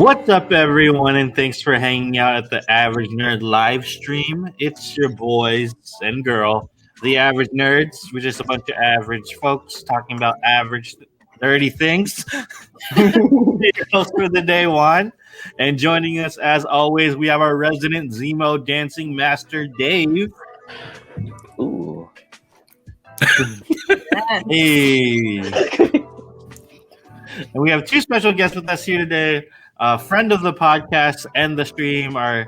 What's up, everyone, and thanks for hanging out at the Average Nerd live stream. It's your boys and girl, the Average Nerds. We're just a bunch of average folks talking about average, nerdy things. Your host for the day, Juan. And joining us, as always, we have our resident Zemo dancing master, Dave. Ooh. Hey. And we have two special guests with us here today. Friend of the podcast and the stream. I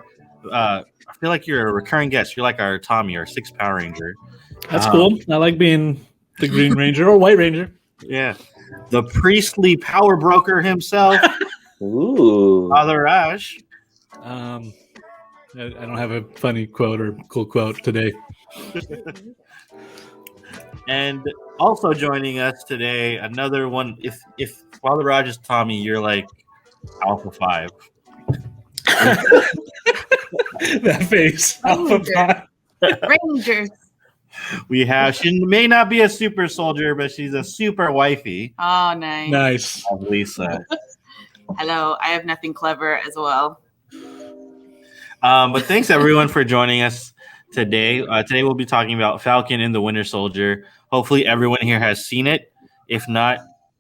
feel like you're a recurring guest. You're like our Tommy, our sixth Power Ranger. That's cool. I like being the Green Ranger or White Ranger. Yeah. The priestly power broker himself. Ooh. Father Raj. I don't have a funny quote or cool quote today. And also joining us today, another one. If Father Raj is Tommy, you're like Alpha 5. That face. Alpha 5. Rangers. We have, she may not be a super soldier, but she's a super wifey. Oh, nice. Nice. Of Lisa. Hello. I have nothing clever as well. But thanks everyone for joining us today. Today we'll be talking about Falcon and the Winter Soldier. Hopefully everyone here has seen it. If not,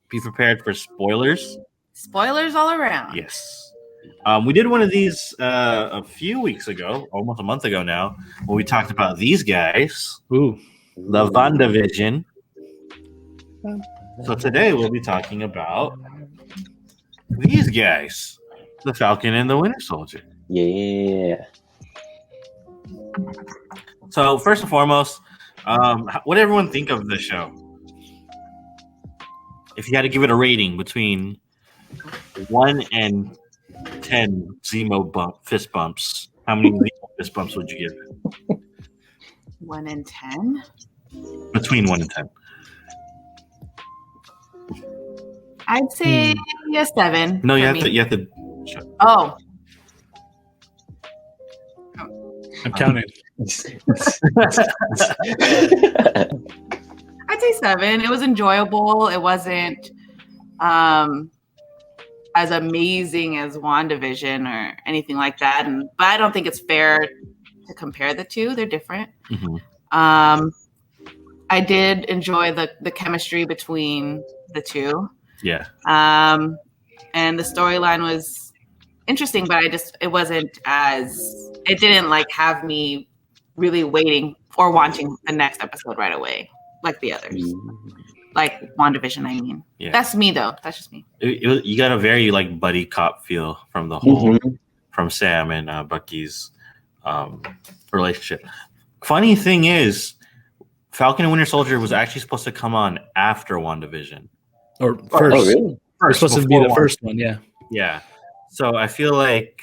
be prepared for spoilers. Spoilers all around. Yes. We did one of these a few weeks ago, almost a month ago now, where we talked about these guys. Ooh. The WandaVision. So today we'll be talking about these guys. The Falcon and the Winter Soldier. Yeah. So first and foremost, what did everyone think of the show? If you had to give it a rating between 1 and 10 Zemo fist bumps, how many Zemo fist bumps would you give it? 1 and 10? Between 1 and 10. I'd say a 7. No, you for have me. to. You have to. Oh. I'm counting. I'd say 7. It was enjoyable. It wasn't as amazing as WandaVision or anything like that. But I don't think it's fair to compare the two. They're different. Mm-hmm. I did enjoy the chemistry between the two. Yeah. And the storyline was interesting, but it didn't like have me really waiting or wanting the next episode right away, like the others. Like WandaVision, I mean. Yeah. That's me, though. That's just me. You got a very like buddy cop feel from the whole, from Sam and Bucky's relationship. Funny thing is, Falcon and Winter Soldier was actually supposed to come on after WandaVision. Or first. Oh, really? It's supposed to be the first one, yeah. Yeah. So I feel like,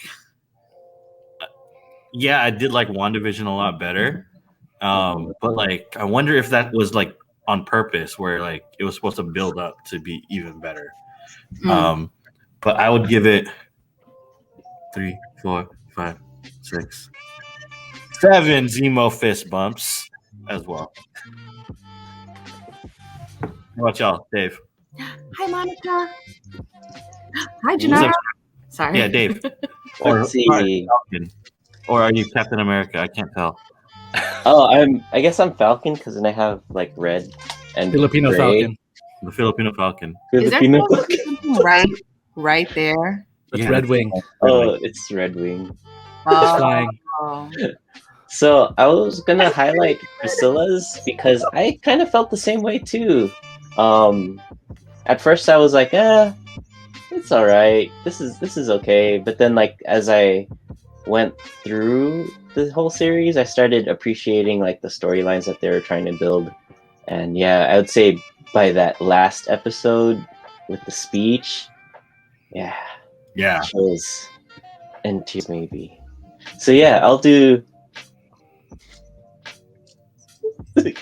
yeah, I did like WandaVision a lot better. But like, I wonder if that was like on purpose, where like it was supposed to build up to be even better. But I would give it 3, 4, 5, 6, 7 Zemo fist bumps as well. How about y'all, Dave? Hi, Monica. Hi, Janara. Sorry. Yeah, Dave. Let's see. Or are you Captain America? I can't tell. Oh, I guess I'm Falcon because then I have like red and Filipino gray. Falcon. The Filipino Falcon. Is there Filipino supposed to be something right there? That's Yeah. Red Wing. Oh, it's Red Wing. It's flying. Oh. So I was gonna highlight Priscilla's because I kind of felt the same way too. At first I was like, it's all right. This is okay. But then like as I went through the whole series, I started appreciating like the storylines that they were trying to build. And yeah, I would say by that last episode with the speech, yeah, chills and tears maybe. So yeah, I'll do 8.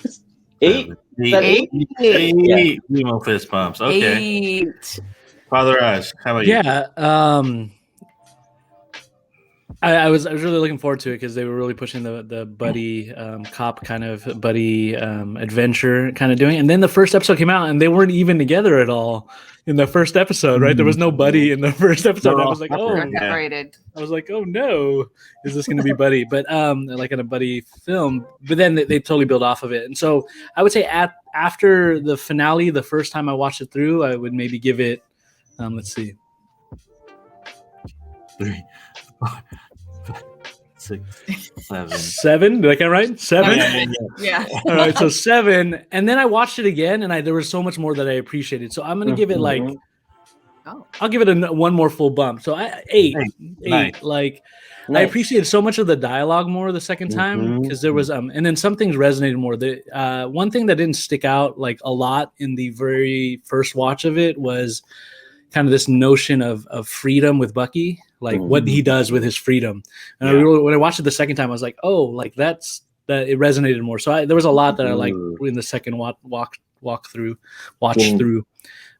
Eight. Eight Zemo fist bumps. Okay. 8. Father Raj, how about you? Yeah. I was really looking forward to it because they were really pushing the buddy cop kind of buddy adventure kind of doing. And then the first episode came out and they weren't even together at all in the first episode, right? There was no buddy in the first episode. They're I all was like, separate. oh, Yeah. Separated. I was like, oh no, is this going to be buddy? But like in a buddy film. But then they totally build off of it. And so I would say after the finale, the first time I watched it through, I would maybe give it, let's see, 3, 4, 5, 6, 7. 7. Did I count right? 7. Yeah. All right, so 7, and then I watched it again, and there was so much more that I appreciated. So I'm gonna give it like, I'll give it one more full bump. So 8. Nice. Like Nice. I appreciated so much of the dialogue more the second time because there was and then some things resonated more. The one thing that didn't stick out like a lot in the very first watch of it was kind of this notion of freedom with Bucky, like what he does with his freedom. And when I watched it the second time, I was like, oh, like that it resonated more. So there was a lot that I liked in the second watch through.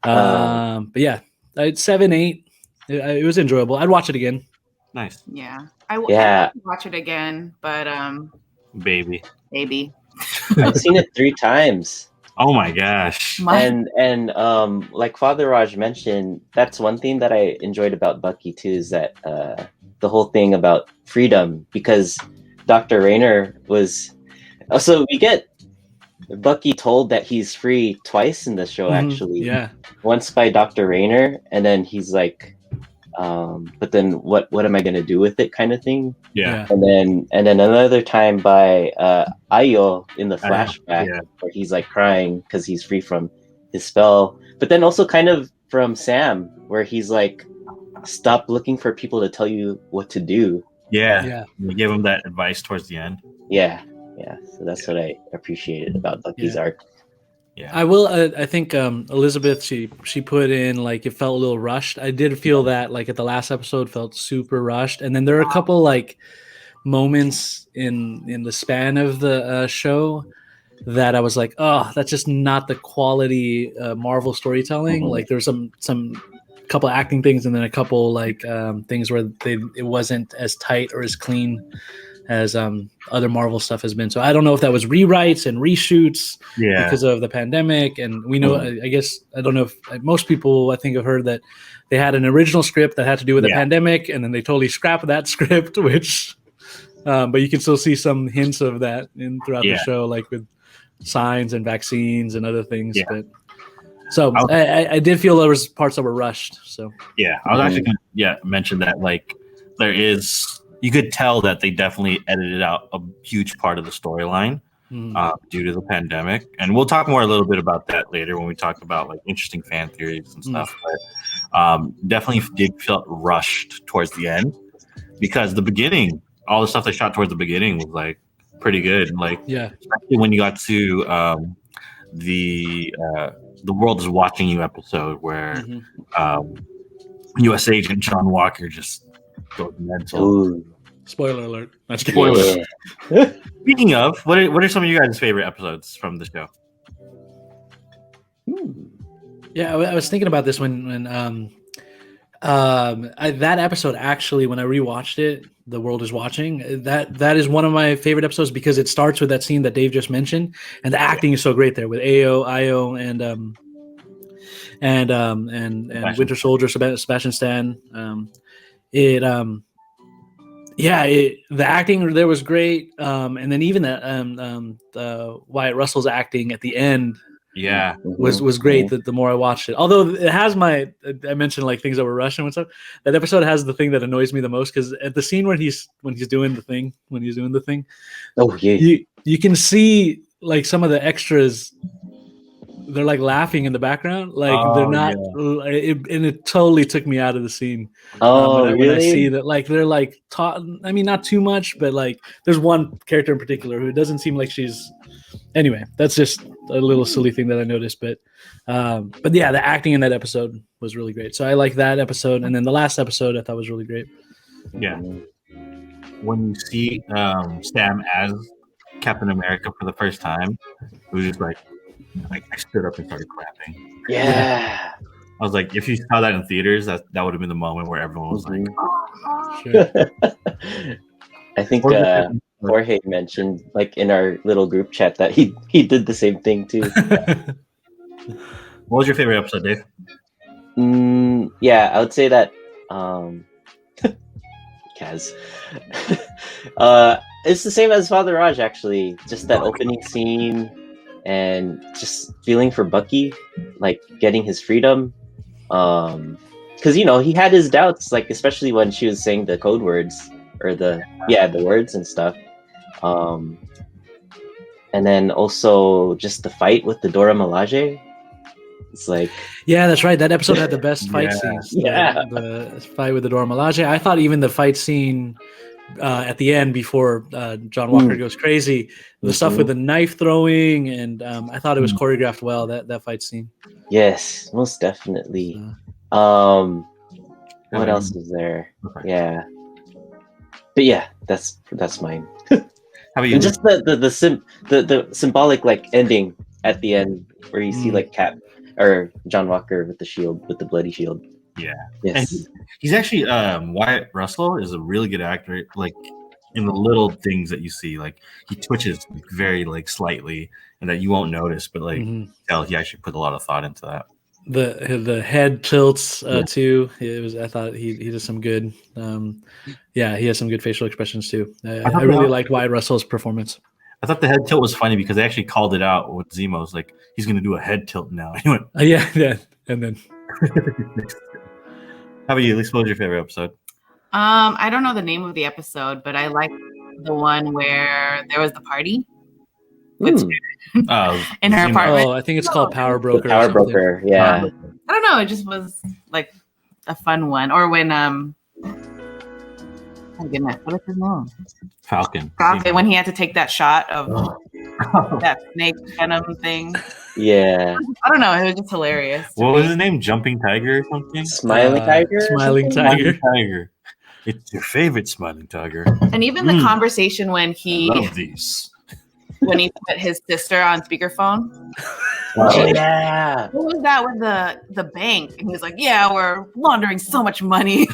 But yeah, 7, 8. It was enjoyable. I'd watch it again. Nice. Yeah. I would watch it again, but Baby. I've seen it 3 times. Oh my gosh. And like Father Raj mentioned, that's one thing that I enjoyed about Bucky too, is that the whole thing about freedom, because Dr. Rayner was also, we get Bucky told that he's free twice in the show, actually. Yeah. Once by Dr. Rayner, and then he's like, but then what am I gonna do with it, kind of thing. Yeah. And then another time by Ayo in the flashback, where he's like crying because he's free from his spell. But then also kind of from Sam, where he's like, stop looking for people to tell you what to do. Yeah. You give him that advice towards the end. Yeah. So that's what I appreciated about Bucky's arc. Yeah. I will. I think Elizabeth, she put in like it felt a little rushed. I did feel that like at the last episode felt super rushed, and then there are a couple like moments in the span of the show that I was like, oh, that's just not the quality Marvel storytelling. Like there's some couple acting things, and then a couple like things where it wasn't as tight or as clean as other Marvel stuff has been. So I don't know if that was rewrites and reshoots because of the pandemic. And we know, I guess, I don't know if most people I think have heard that they had an original script that had to do with the pandemic, and then they totally scrapped that script, which, but you can still see some hints of that throughout the show, like with signs and vaccines and other things. Yeah. But so I did feel there was parts that were rushed. So yeah, I was actually going to mention that like there is. You could tell that they definitely edited out a huge part of the storyline due to the pandemic. And we'll talk more a little bit about that later when we talk about like interesting fan theories and stuff. But definitely did feel rushed towards the end because the beginning, all the stuff they shot towards the beginning was like pretty good. Like, especially when you got to the World is Watching You episode where U.S. Agent John Walker just goes mental. Ooh. Spoiler alert. That's spoiler. Yeah. Speaking of, what are some of you guys' favorite episodes from the show? Yeah, I was thinking about this when that episode actually, when I rewatched it, The World is Watching, that is one of my favorite episodes because it starts with that scene that Dave just mentioned, and the acting is so great there with Io, and Winter Soldier, Sebastian Stan. The acting there was great, and then even the Wyatt Russell's acting at the end was great. The more I watched it, although it has I mentioned like things that were Russian and stuff. That episode has the thing that annoys me the most because at the scene when he's doing the thing, you can see like some of the extras. They're like laughing in the background, like they're not, and it totally took me out of the scene. Really? When I see that, like they're like taught. I mean, not too much, but like there's one character in particular who doesn't seem like she's. Anyway, that's just a little silly thing that I noticed, but yeah, the acting in that episode was really great. So I like that episode, and then the last episode I thought was really great. Yeah, when you see Sam as Captain America for the first time, it was just like I stood up and started clapping. Yeah. I was like, if you saw that in theaters, that would have been the moment where everyone was like, oh. Sure. I think What was your favorite- Jorge mentioned, like in our little group chat, that he did the same thing too. What was your favorite episode, Dave? Yeah, I would say that Kaz. It's the same as Father Raj, actually. Just that opening scene and just feeling for Bucky, like getting his freedom. Because he had his doubts, like especially when she was saying the code words or the words and stuff. And then also just the fight with the Dora Milaje. It's like, yeah, that's right. That episode had the best fight Yeah. scenes. Yeah. The fight with the Dora Milaje. I thought even the fight scene at the end before John Walker goes crazy, the stuff with the knife throwing, and I thought it was choreographed well. That fight scene. yes, most definitely. What else is there? Okay. Yeah, but yeah, that's mine. How about you? And just the symbolic like ending at the end where you see like Cap or John Walker with the shield, with the bloody shield. Yeah. Yes. And he's actually Wyatt Russell is a really good actor. Like in the little things that you see, like he twitches very like slightly, and that you won't notice, but like tell he actually put a lot of thought into that. The head tilts too. I thought he did some good. He has some good facial expressions too. I really liked Wyatt Russell's performance. I thought the head tilt was funny because they actually called it out with Zemo. It's like he's going to do a head tilt now. He went, yeah, and then. How about you? At least what was your favorite episode? I don't know the name of the episode, but I like the one where there was the party with in her Zemo. apartment. Oh, I think it's called Power Broker. The Power Broker, yeah. I don't know. It just was like a fun one. Or when oh goodness, what is his name? Falcon. When he had to take that shot of that snake venom thing. Yeah. I don't know. It was just hilarious. What was his name? Jumping Tiger or something? Smiling Tiger? Smiling Tiger. Tiger. It's your favorite Smiling Tiger. And even the conversation when he Love these. when he put his sister on speakerphone. Oh, yeah. What was that with the bank? And he was like, "Yeah, we're laundering so much money."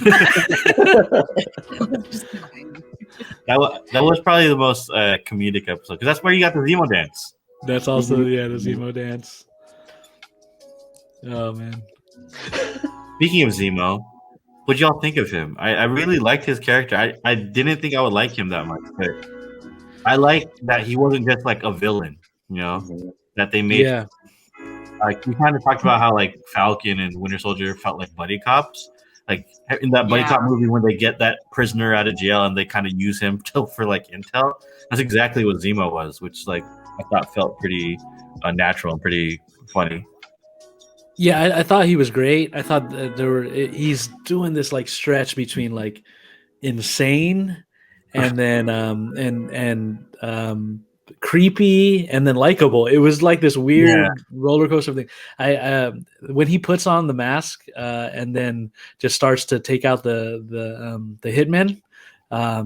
That was probably the most comedic episode because that's where you got the Zemo dance. That's also the Zemo dance. Oh man. Speaking of Zemo, what'd y'all think of him? I really liked his character. I didn't think I would like him that much, but I like that he wasn't just like a villain, that they made. Yeah. Like we kind of talked about how like Falcon and Winter Soldier felt like buddy cops. Like in that buddy cop movie when they get that prisoner out of jail and they kind of use him for like intel. That's exactly what Zemo was, which like I thought felt pretty natural and pretty funny. Yeah, I thought he was great. I thought he's doing this like stretch between like insane and then creepy and then likable. It was like this weird roller coaster thing. When he puts on the mask and then just starts to take out the hitmen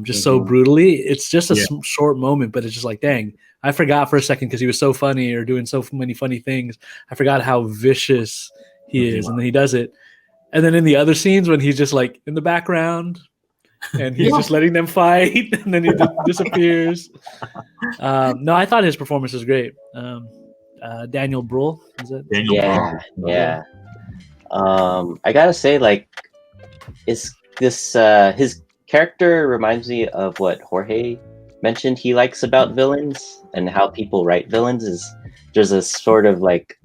so brutally, it's just a short moment, but it's just like, dang, I forgot for a second because he was so funny or doing so many funny things. I forgot how vicious he is, and then he does it. And then in the other scenes when he's just like in the background and he's just letting them fight, and then he disappears. No, I thought his performance was great. Daniel Bruhl, is it? Bruhl. Yeah. I gotta say, like, his character reminds me of what Jorge mentioned he likes about villains and how people write villains. Is there's a sort of like,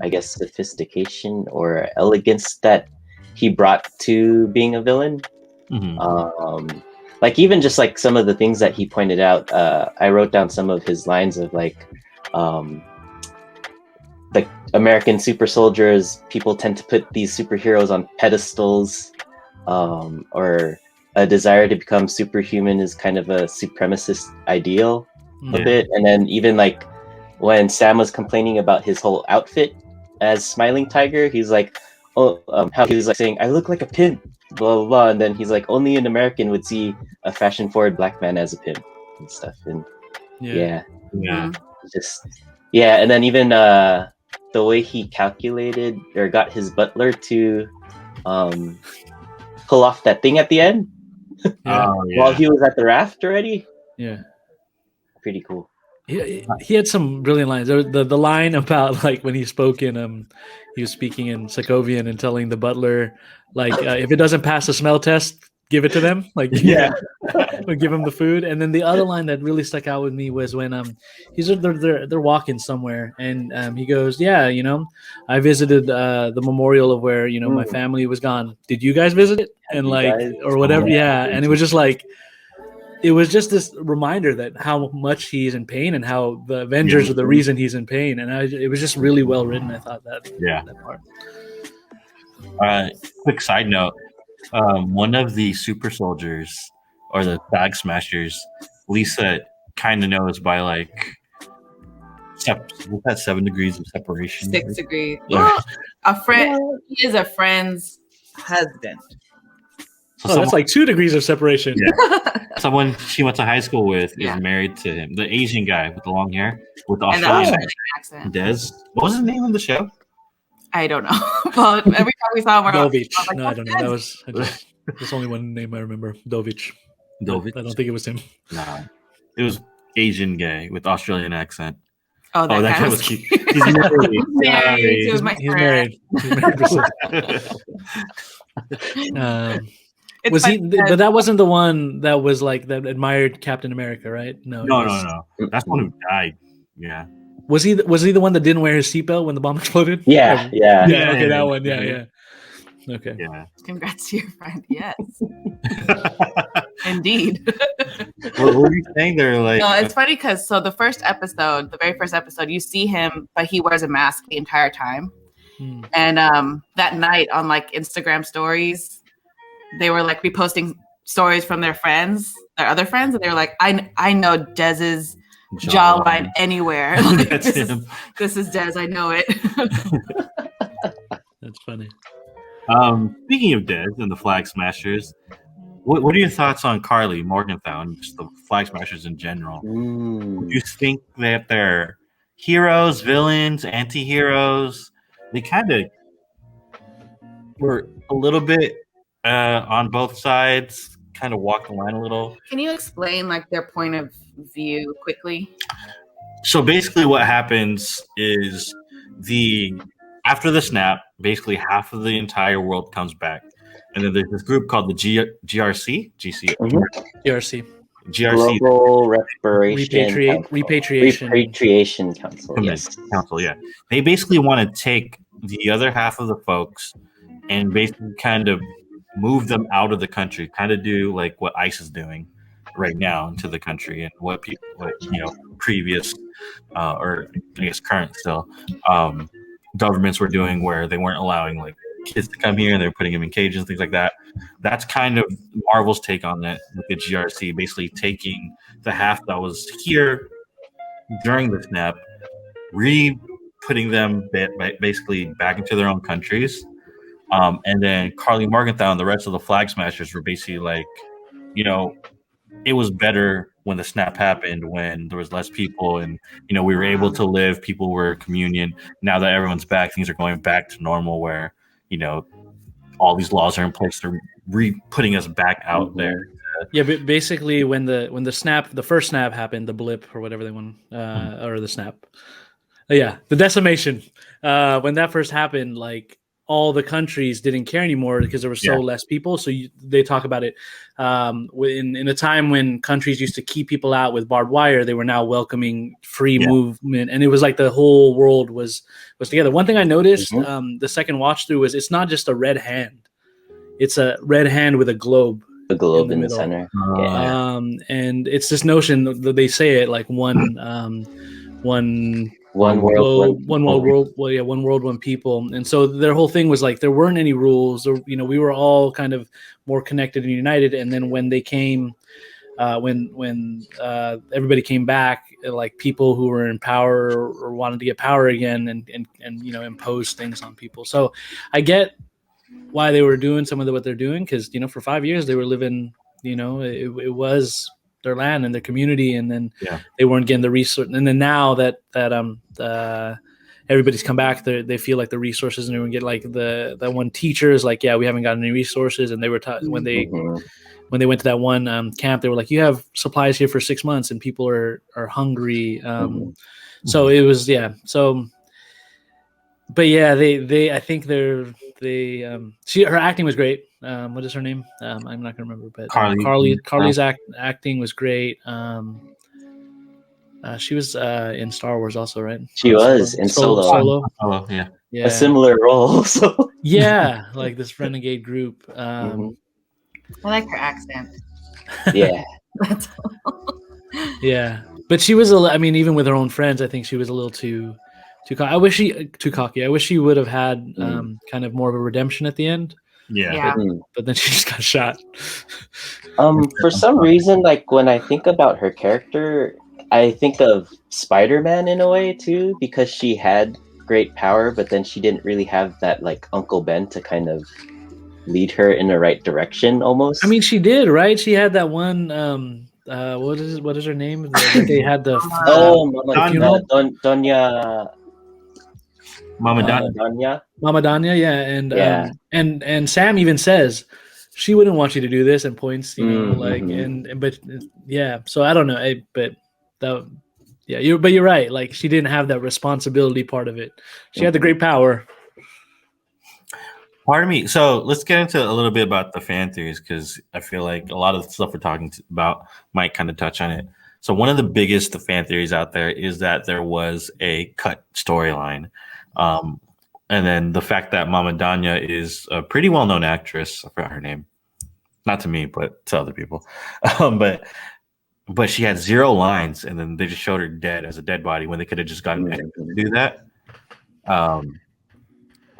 I guess, sophistication or elegance that he brought to being a villain. Like even just like some of the things that he pointed out, I wrote down some of his lines of like American super soldiers, people tend to put these superheroes on pedestals, or a desire to become superhuman is kind of a supremacist ideal a bit. And then even like when Sam was complaining about his whole outfit as Smiling Tiger, he's like, how he was like saying, "I look like a pimp," blah blah blah, and then he's like, only an American would see a fashion-forward black man as a pimp and stuff. And and then even the way he calculated or got his butler to pull off that thing at the end Yeah. Oh, while yeah. he was at the raft already. Yeah. Pretty cool. He had some brilliant lines. The line about like when he spoke in he was speaking in Sokovian and telling the butler like if it doesn't pass the smell test, give it to them. Like Yeah. or give him the food. And then the other line that really stuck out with me was when they're walking somewhere and he goes, yeah, you know, I visited the memorial of where, you know, my family was gone. Did you guys visit it? And You like guys- or whatever. Yeah. Yeah. And it was just like it was just this reminder that how much he's in pain and how the Avengers are the reason he's in pain. And it was just really well written. I thought that part. Quick side note: one of the super soldiers or the Flag Smashers, Lisa kind of knows by like what's that 7 degrees of separation? 6 degrees. Yeah. Well, a friend. He is a friend's husband. So That's like 2 degrees of separation. Yeah. Someone she went to high school with Yeah. is married to him, the Asian guy with the long hair with the And the Australian Australian accent. Des. What was his name on the show? I don't know. But every time we saw him, we're Dovich. like, No, I don't know. There's only one name I remember. Dovich. Dovich? I don't think it was him. No, it was Asian guy with Australian accent. oh, that, That guy guy was was cute. He's married. married to my He's friend. married. He's married. It's Was he? funny because- But that wasn't the one that was like that admired Captain America, right? No. No. That's the one who died. Yeah. Was he? Was he the one that didn't wear his seatbelt when the bomb exploded? Yeah. Yeah. Yeah, Okay, yeah, that one. yeah. Yeah. Okay. Yeah. Congrats to your friend. Yes, indeed. What were you saying? They're like, No, it's funny because the very first episode, you see him, but he wears a mask the entire time. Hmm. And that night on like Instagram stories, they were like reposting stories from their other friends, and they were like, I know Dez's jawline anywhere. Like, That's him. This is Dez. I know it. That's funny. Speaking of Des and the Flag Smashers, what are your thoughts on Carly Morgenthau and just the Flag Smashers in general? Do you think that they're heroes, villains, anti-heroes? They kind of were a little bit on both sides, kind of walked the line a little. Can you explain like their point of view quickly? So basically what happens is after the snap, basically half of the entire world comes back. And then there's this group called the GRC? GRC. Global Repatriation Repatriation Council. Council, yeah. They basically want to take the other half of the folks and basically kind of move them out of the country, kind of do like what ICE is doing right now into the country and what previous or I guess current still governments were doing, where they weren't allowing like kids to come here and they were putting them in cages, things like that. That's kind of Marvel's take on it with the GRC, basically taking the half that was here during the snap, putting them basically back into their own countries. And then Carly Morgenthau and the rest of the Flag Smashers were basically like, it was better when the snap happened, when there was less people and, we were able to live, people were communion. Now that everyone's back, things are going back to normal where, all these laws are in place. They're putting us back out there. Yeah, but basically when the first snap happened, the blip or whatever they want, or the snap. The decimation. When that first happened, like all the countries didn't care anymore because there were so less people. So they talk about it in a time when countries used to keep people out with barbed wire. They were now welcoming free movement, and it was like the whole world was together. One thing I noticed the second watch through was it's not just a red hand; it's a red hand with a globe. The globe in the center. And it's this notion that they say it like one world, one people. And so their whole thing was like there weren't any rules, or we were all kind of more connected and united. And then when they came, when everybody came back, like people who were in power or wanted to get power again, and impose things on people. So I get why they were doing some of what they're doing, because for 5 years they were living, it was their land and their community, and then they weren't getting the resource. And then now that everybody's come back. They feel like the resources, and everyone get like that one teacher is like, yeah, we haven't got any resources, and they were when they went to that one camp, they were like, you have supplies here for 6 months, and people are hungry. So it was so. But yeah, they I think her acting was great. What is her name? I'm not gonna remember, but Carly's acting was great. She was in Star Wars also, right? She was in Solo. Oh, yeah. A similar role. So yeah, like this renegade group. I like her accent. Yeah. That's Yeah, but she was I mean, even with her own friends, I think she was a little too cocky. Too cocky. I wish she would have had kind of more of a redemption at the end. Yeah. But then she just got shot. For some reason, like when I think about her character, I think of Spider-Man in a way too, because she had great power, but then she didn't really have that like Uncle Ben to kind of lead her in the right direction almost. I mean, she did, right? She had that one what is her name? They had the Doña Mama Donya. Mama Donya, yeah, and Sam even says she wouldn't want you to do this, and points, but so I don't know, but you're right. Like she didn't have that responsibility part of it. She had the great power. Part of me. So let's get into a little bit about the fan theories, because I feel like a lot of the stuff we're talking about might kind of touch on it. So one of the biggest fan theories out there is that there was a cut storyline. And then the fact that Mama Donya is a pretty well-known actress. I forgot her name. Not to me, but to other people. But she had 0 lines, and then they just showed her dead as a dead body when they could have just gotten to do that.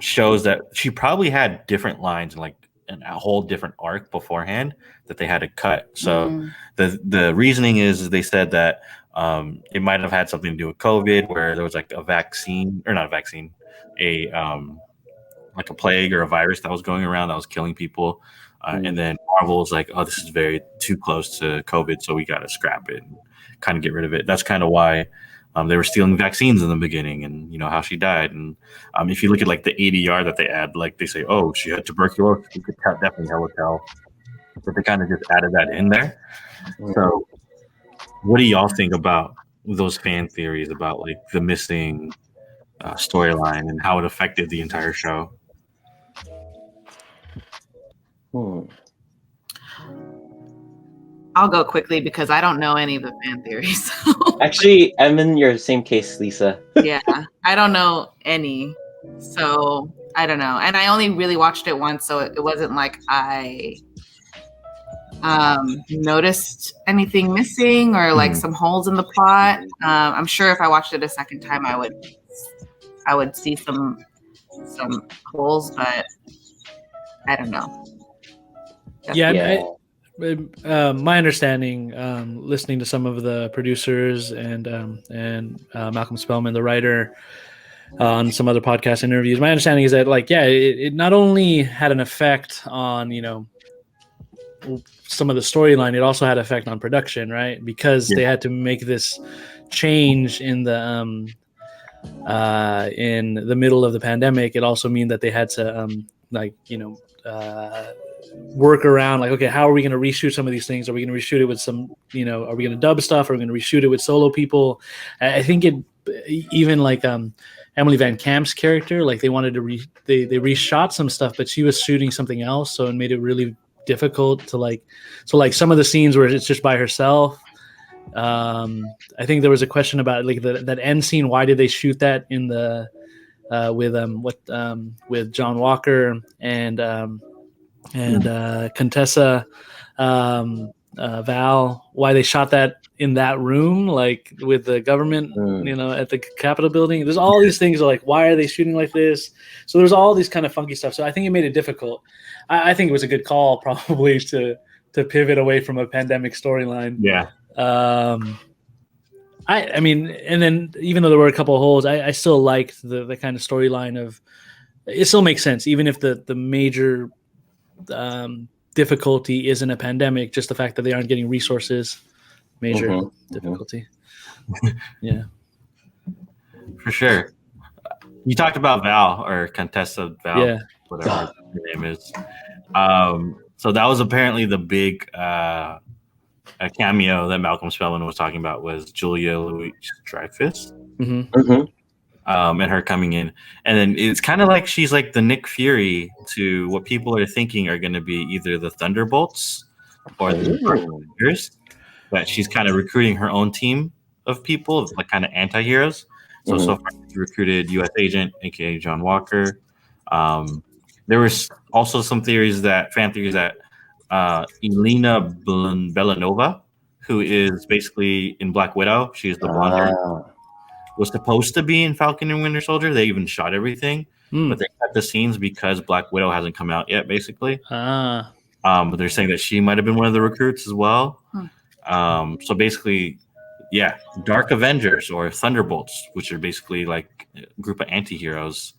Shows that she probably had different lines, like a whole different arc beforehand that they had to cut. So the reasoning is they said that it might have had something to do with COVID, where there was like a vaccine, or not a vaccine, like a plague or a virus that was going around that was killing people. And then Marvel was like, oh, this is too close to COVID, so we got to scrap it and kind of get rid of it. That's kind of why they were stealing vaccines in the beginning, and how she died. And if you look at like the ADR that they add, like they say, oh, she had tuberculosis, you could definitely tell. But they kind of just added that in there. So what do y'all think about those fan theories about like the missing storyline and how it affected the entire show? I'll go quickly because I don't know any of the fan theories. Actually, I'm in your same case, Lisa. Yeah, I don't know any. So I don't know. And I only really watched it once, so it wasn't like I noticed anything missing or like some holes in the plot. I'm sure if I watched it a second time, I would see some holes, but I don't know. My understanding, listening to some of the producers and Malcolm Spellman, the writer, on some other podcast interviews, my understanding is that it not only had an effect on some of the storyline, it also had an effect on production, right? Because they had to make this change in the middle of the pandemic. It also means that they had to work around, like, okay, how are we going to reshoot some of these things? Are we going to reshoot it with some, are we going to dub stuff? Are we going to reshoot it with solo people? I think even like Emily Van Camp's character, like they wanted to they reshot some stuff, but she was shooting something else, so it made it really difficult to some of the scenes where it's just by herself. I think there was a question about like that end scene. Why did they shoot that in the with John Walker and Contessa Val, why they shot that in that room, like with the government, at the Capitol building. There's all these things like, why are they shooting like this? So there's all these kind of funky stuff. So I think it made it difficult. I think it was a good call probably to pivot away from a pandemic storyline. Yeah. I mean, and then even though there were a couple of holes, I still liked the kind of storyline of, it still makes sense, even if the major difficulty isn't a pandemic, just the fact that they aren't getting resources, major difficulty. Yeah, for sure. You talked about Val or Contessa Val, Yeah. whatever her name is. So that was apparently the big a cameo that Malcolm Spellman was talking about was Julia Louis-Dreyfus. And her coming in, and then it's kind of like she's like the Nick Fury to what people are thinking are going to be either the Thunderbolts or the Dark Avengers. That she's kind of recruiting her own team of people, like kind of anti-heroes. So far she's recruited U.S. Agent, aka John Walker. There was also some fan theories that Elena Belanova, who is basically in Black Widow, she's the blonde hair, was supposed to be in Falcon and Winter Soldier. They even shot everything, but they cut the scenes because Black Widow hasn't come out yet, basically. But they're saying that she might have been one of the recruits as well. So basically, yeah, Dark Avengers or Thunderbolts, which are basically like a group of anti-heroes.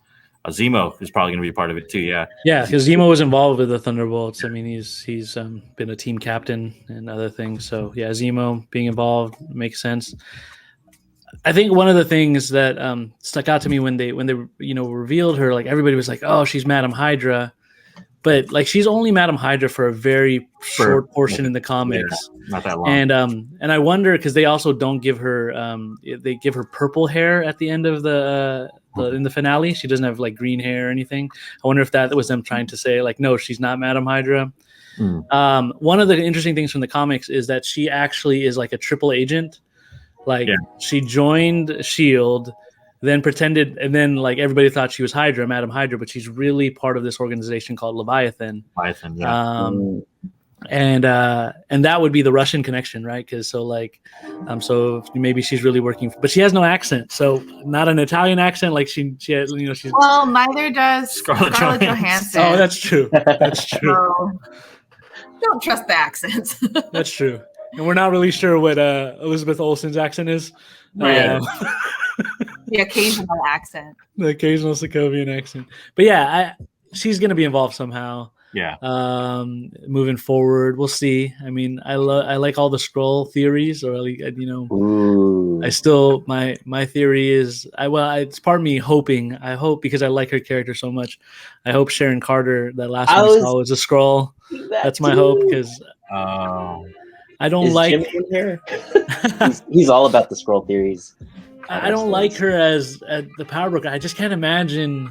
Zemo is probably going to be part of it too. Yeah, because Zemo was involved with the Thunderbolts. I mean, he's been a team captain and other things. So yeah, Zemo being involved makes sense. I think one of the things that stuck out to me when they revealed her, like everybody was like, "Oh, she's Madam Hydra," but like she's only Madam Hydra for a very short portion in the comics, not that long. And I wonder because they also don't give her they give her purple hair at the end of in the finale. She doesn't have like green hair or anything. I wonder if that was them trying to say like, no, she's not Madam Hydra. One of the interesting things from the comics is that she actually is like a triple agent. Like she joined S.H.I.E.L.D., then pretended, and then like everybody thought she was Hydra, Madam Hydra, but she's really part of this organization called Leviathan. And that would be the Russian connection, right? Because so maybe she's really working, but she has no accent, so not an Italian accent like she has, she's. Well, neither does Scarlett Johansson. Oh, that's true. That's true. So, don't trust the accents. That's true. And we're not really sure what Elizabeth Olsen's accent is. The occasional accent. The occasional Sokovian accent. But yeah, she's going to be involved somehow. Yeah. Moving forward, we'll see. I mean, I like all the Skrull theories, or I still my theory is it's part of me hoping. I hope because I like her character so much. I hope Sharon Carter, that last one we saw, was a Skrull. That's my hope because. I don't like Jimmy in here. he's all about the Skrull theories. I don't like her as the power broker. I just can't imagine.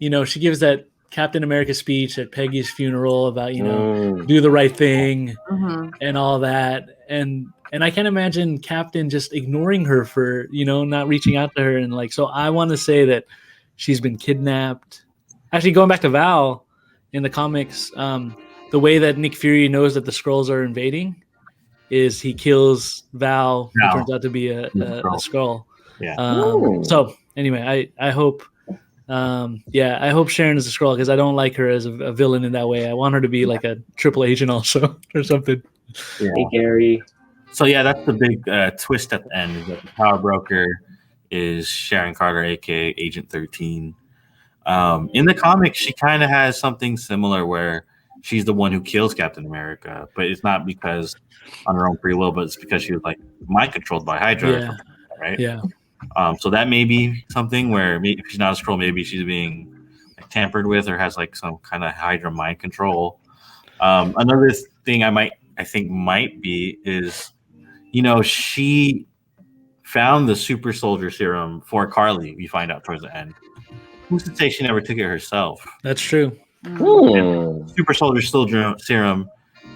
She gives that Captain America speech at Peggy's funeral about do the right thing and all that, and I can't imagine Captain just ignoring her for not reaching out to her and like. So I want to say that she's been kidnapped. Actually, going back to Val in the comics, the way that Nick Fury knows that the Skrulls are invading is he kills Val, who turns out to be a Skrull. Yeah. So anyway, I hope, I hope Sharon is a Skrull because I don't like her as a villain in that way. I want her to be like a triple agent also or something. Yeah. Hey, Gary. So yeah, that's the big twist at the end. Is that the power broker is Sharon Carter, aka Agent 13. In the comics, she kind of has something similar where she's the one who kills Captain America, but it's not because on her own free will, but it's because she was like mind controlled by Hydra, right? Yeah. So that may be something where if she's not a Skrull, maybe she's being like tampered with or has like some kind of Hydra mind control. Another thing I think might be is, she found the super soldier serum for Carly. We find out towards the end. Who's to say she never took it herself? That's true. Super soldier serum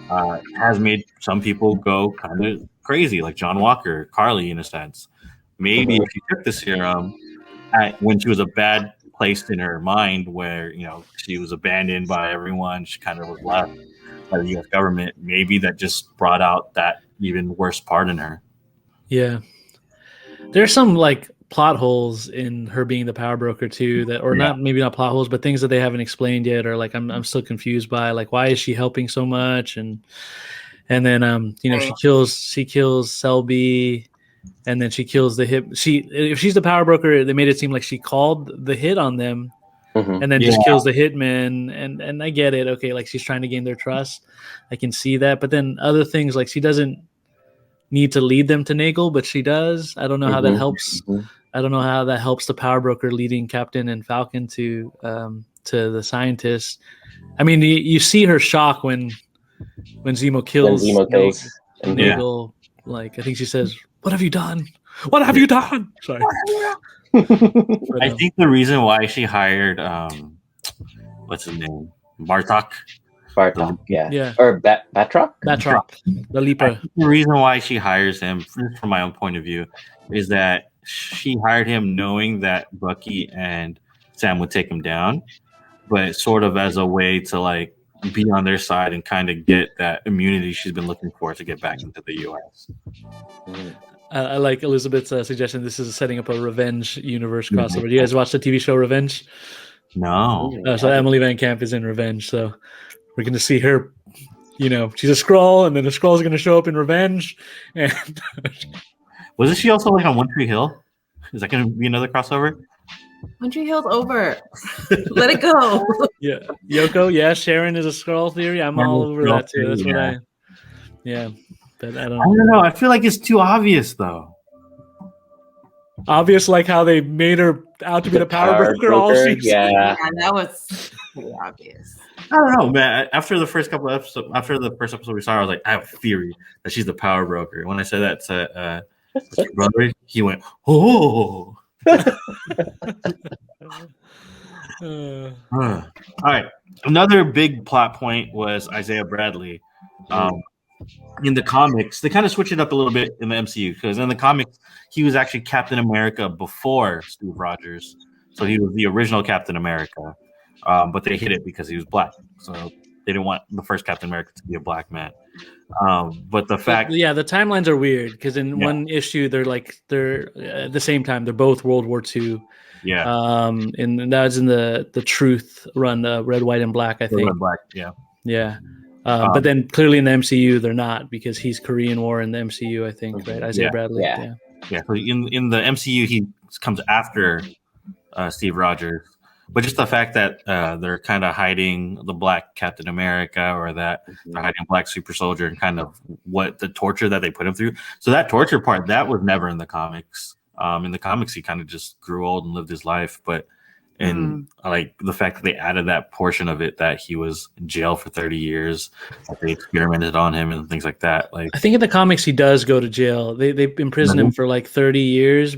has made some people go kind of crazy, like John Walker, Carly, in a sense. Maybe if she took the serum when she was a bad place in her mind, where she was abandoned by everyone, she kind of was left by the U.S. government. Maybe that just brought out that even worse part in her. Yeah, there's some like plot holes in her being the power broker too, maybe not plot holes, but things that they haven't explained yet, or like I'm still confused by, like why is she helping so much, and then she kills Selby, and then she kills the hit. If she's the power broker, they made it seem like she called the hit on them, and then just kills the hitman, and I get it, okay, like she's trying to gain their trust. I can see that, but then other things like she doesn't need to lead them to Nagel, but she does. I don't know how that helps I don't know how that helps the power broker leading Captain and Falcon to the scientist. I mean, you see her shock when Zemo kills Zemo kills. Nagel. Like, I think she says, "What have you done? What have you done?" Sorry. But, I think the reason why she hired what's his name, Bartok. Bartok, yeah. Yeah. Or Batroc? Batroc, the Leaper. The reason why she hires him, from my own point of view, is that she hired him knowing that Bucky and Sam would take him down, but sort of as a way to like be on their side and kind of get that immunity she's been looking for to get back into the U.S. I like Elizabeth's suggestion. This is setting up a Revenge universe crossover. Do you guys watch the TV show Revenge? No. So Emily Van Camp is in Revenge. So we're going to see her, she's a Skrull, and then the Skrull is going to show up in Revenge. And wasn't she also like on One Tree Hill? Is that going to be another crossover? One Tree Hill's over. Let it go. Yeah. Yoko, yeah, Sharon is a Skrull theory. I'm all over that too. That's what but I don't know. I feel like it's too obvious though. Obvious, like how they made her out to be the power broker all season. Yeah, that was pretty obvious. I don't know, man. After the first episode we saw, I was like, I have a theory that she's the power broker. When I said that to Mr. Brother, he went, "Oh." All right. Another big plot point was Isaiah Bradley. In the comics, they kind of switch it up a little bit in the MCU because in the comics, he was actually Captain America before Steve Rogers. So he was the original Captain America. But they hid it because he was black. So they didn't want the first Captain America to be a black man. But the fact... Yeah, the timelines are weird because in one issue, they're at the same time. They're both World War II. Yeah. And that was in the Truth run, Red, White, and Black, I think. Red, Black, yeah. Yeah. But then clearly in the MCU, they're not because he's Korean War in the MCU, I think, right? Isaiah Bradley. Yeah. So in the MCU, he comes after Steve Rogers. But just the fact that they're kind of hiding the black Captain America or that they're hiding Black Super Soldier and kind of what the torture that they put him through. So that torture part, that was never in the comics. In the comics, he kind of just grew old and lived his life. But like the fact that they added that portion of it that he was in jail for 30 years, that they experimented on him and things like that. Like I think in the comics he does go to jail. They imprison him for like 30 years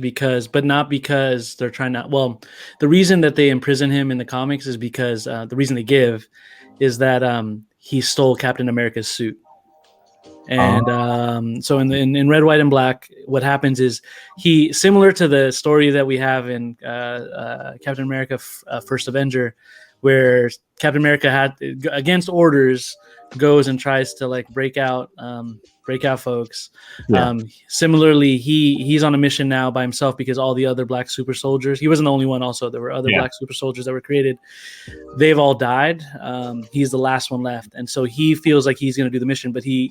but not because they're trying to. Well, the reason that they imprison him in the comics is because the reason they give is that he stole Captain America's suit. And so in Red, White, and Black, what happens is he, similar to the story that we have in Captain America First Avenger, where Captain America had, against orders, goes and tries to like break out folks. Similarly, he's on a mission now by himself because all the other Black super soldiers, he wasn't the only one, also there were other Black super soldiers that were created, they've all died. He's the last one left, and so he feels like he's going to do the mission, but he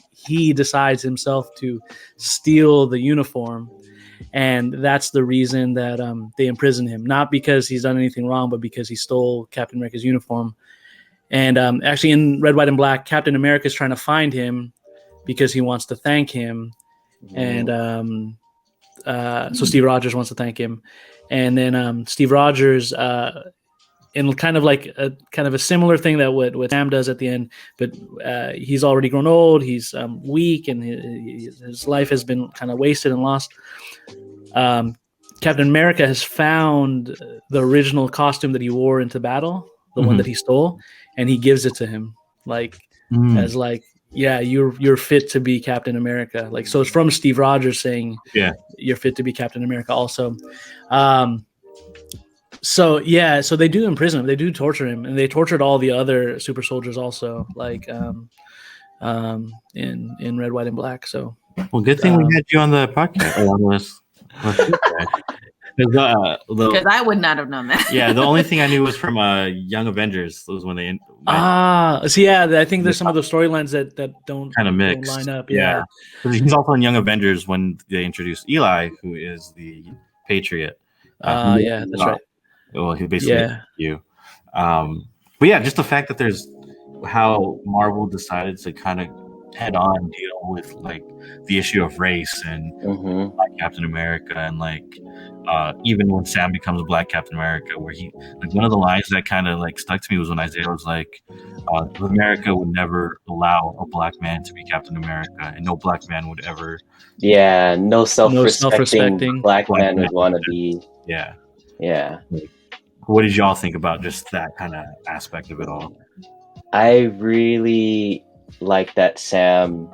decides himself to steal the uniform, and that's the reason that they imprison him, not because he's done anything wrong, but because he stole Captain America's uniform. And actually in Red, White, and Black, Captain America is trying to find him because he wants to thank him. And so Steve Rogers wants to thank him. And then Steve Rogers, in kind of a similar thing that what Sam does at the end, but he's already grown old, he's weak, and his life has been kind of wasted and lost. Captain America has found the original costume that he wore into battle, the one that he stole, and he gives it to him, as you're fit to be Captain America. Like, so it's from Steve Rogers saying, you're fit to be Captain America also. So they do imprison him, they do torture him, and they tortured all the other super soldiers also, like in Red, White, and Black. So good thing we had you on the podcast. Because I would not have known that. The only thing I knew was from Young Avengers. Was when they I think there's some of the storylines that don't kind of mix, line up. He's also in Young Avengers when they introduced Eli, who is the Patriot. That's right. Well, he basically you. But just the fact that there's how Marvel decided to kind of head on deal with like the issue of race and Black Captain America, and like even when Sam becomes Black Captain America, where he like one of the lines that kind of like stuck to me was when Isaiah was like, America would never allow a black man to be Captain America, and no black man would ever. Yeah, no self-respecting self-respecting black Black man man would want to be. Yeah. Yeah. What did y'all think about just that kind of aspect of it all? I really like that Sam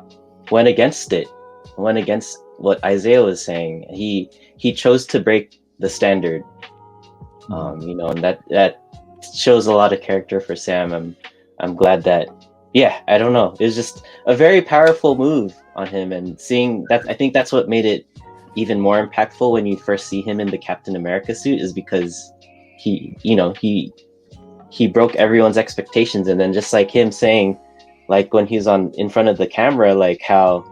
went against it. Went against what Isaiah was saying. He chose to break the standard. You know, and that shows a lot of character for Sam. I'm glad that, yeah, I don't know. It was just a very powerful move on him, and seeing that, I think that's what made it even more impactful when you first see him in the Captain America suit, is because he broke everyone's expectations. And then just like him saying, like when he's in front of the camera, like how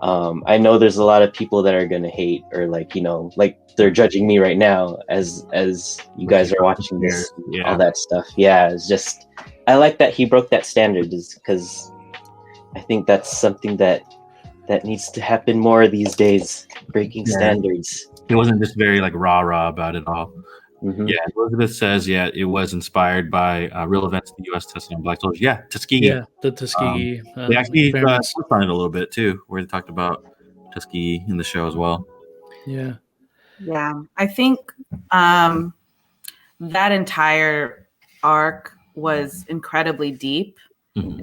I know there's a lot of people that are gonna hate, or like, you know, like they're judging me right now as you guys are watching this, all that stuff. Yeah, it's just, I like that he broke that standard, is because I think that's something that needs to happen more these days, breaking standards. He wasn't just very like rah about it all. Yeah, Elizabeth says, it was inspired by real events in the U.S. testing on black soldiers. Yeah, Tuskegee. Yeah, the Tuskegee. They actually touched on it a little bit too, where they talked about Tuskegee in the show as well. Yeah. Yeah, I think that entire arc was incredibly deep,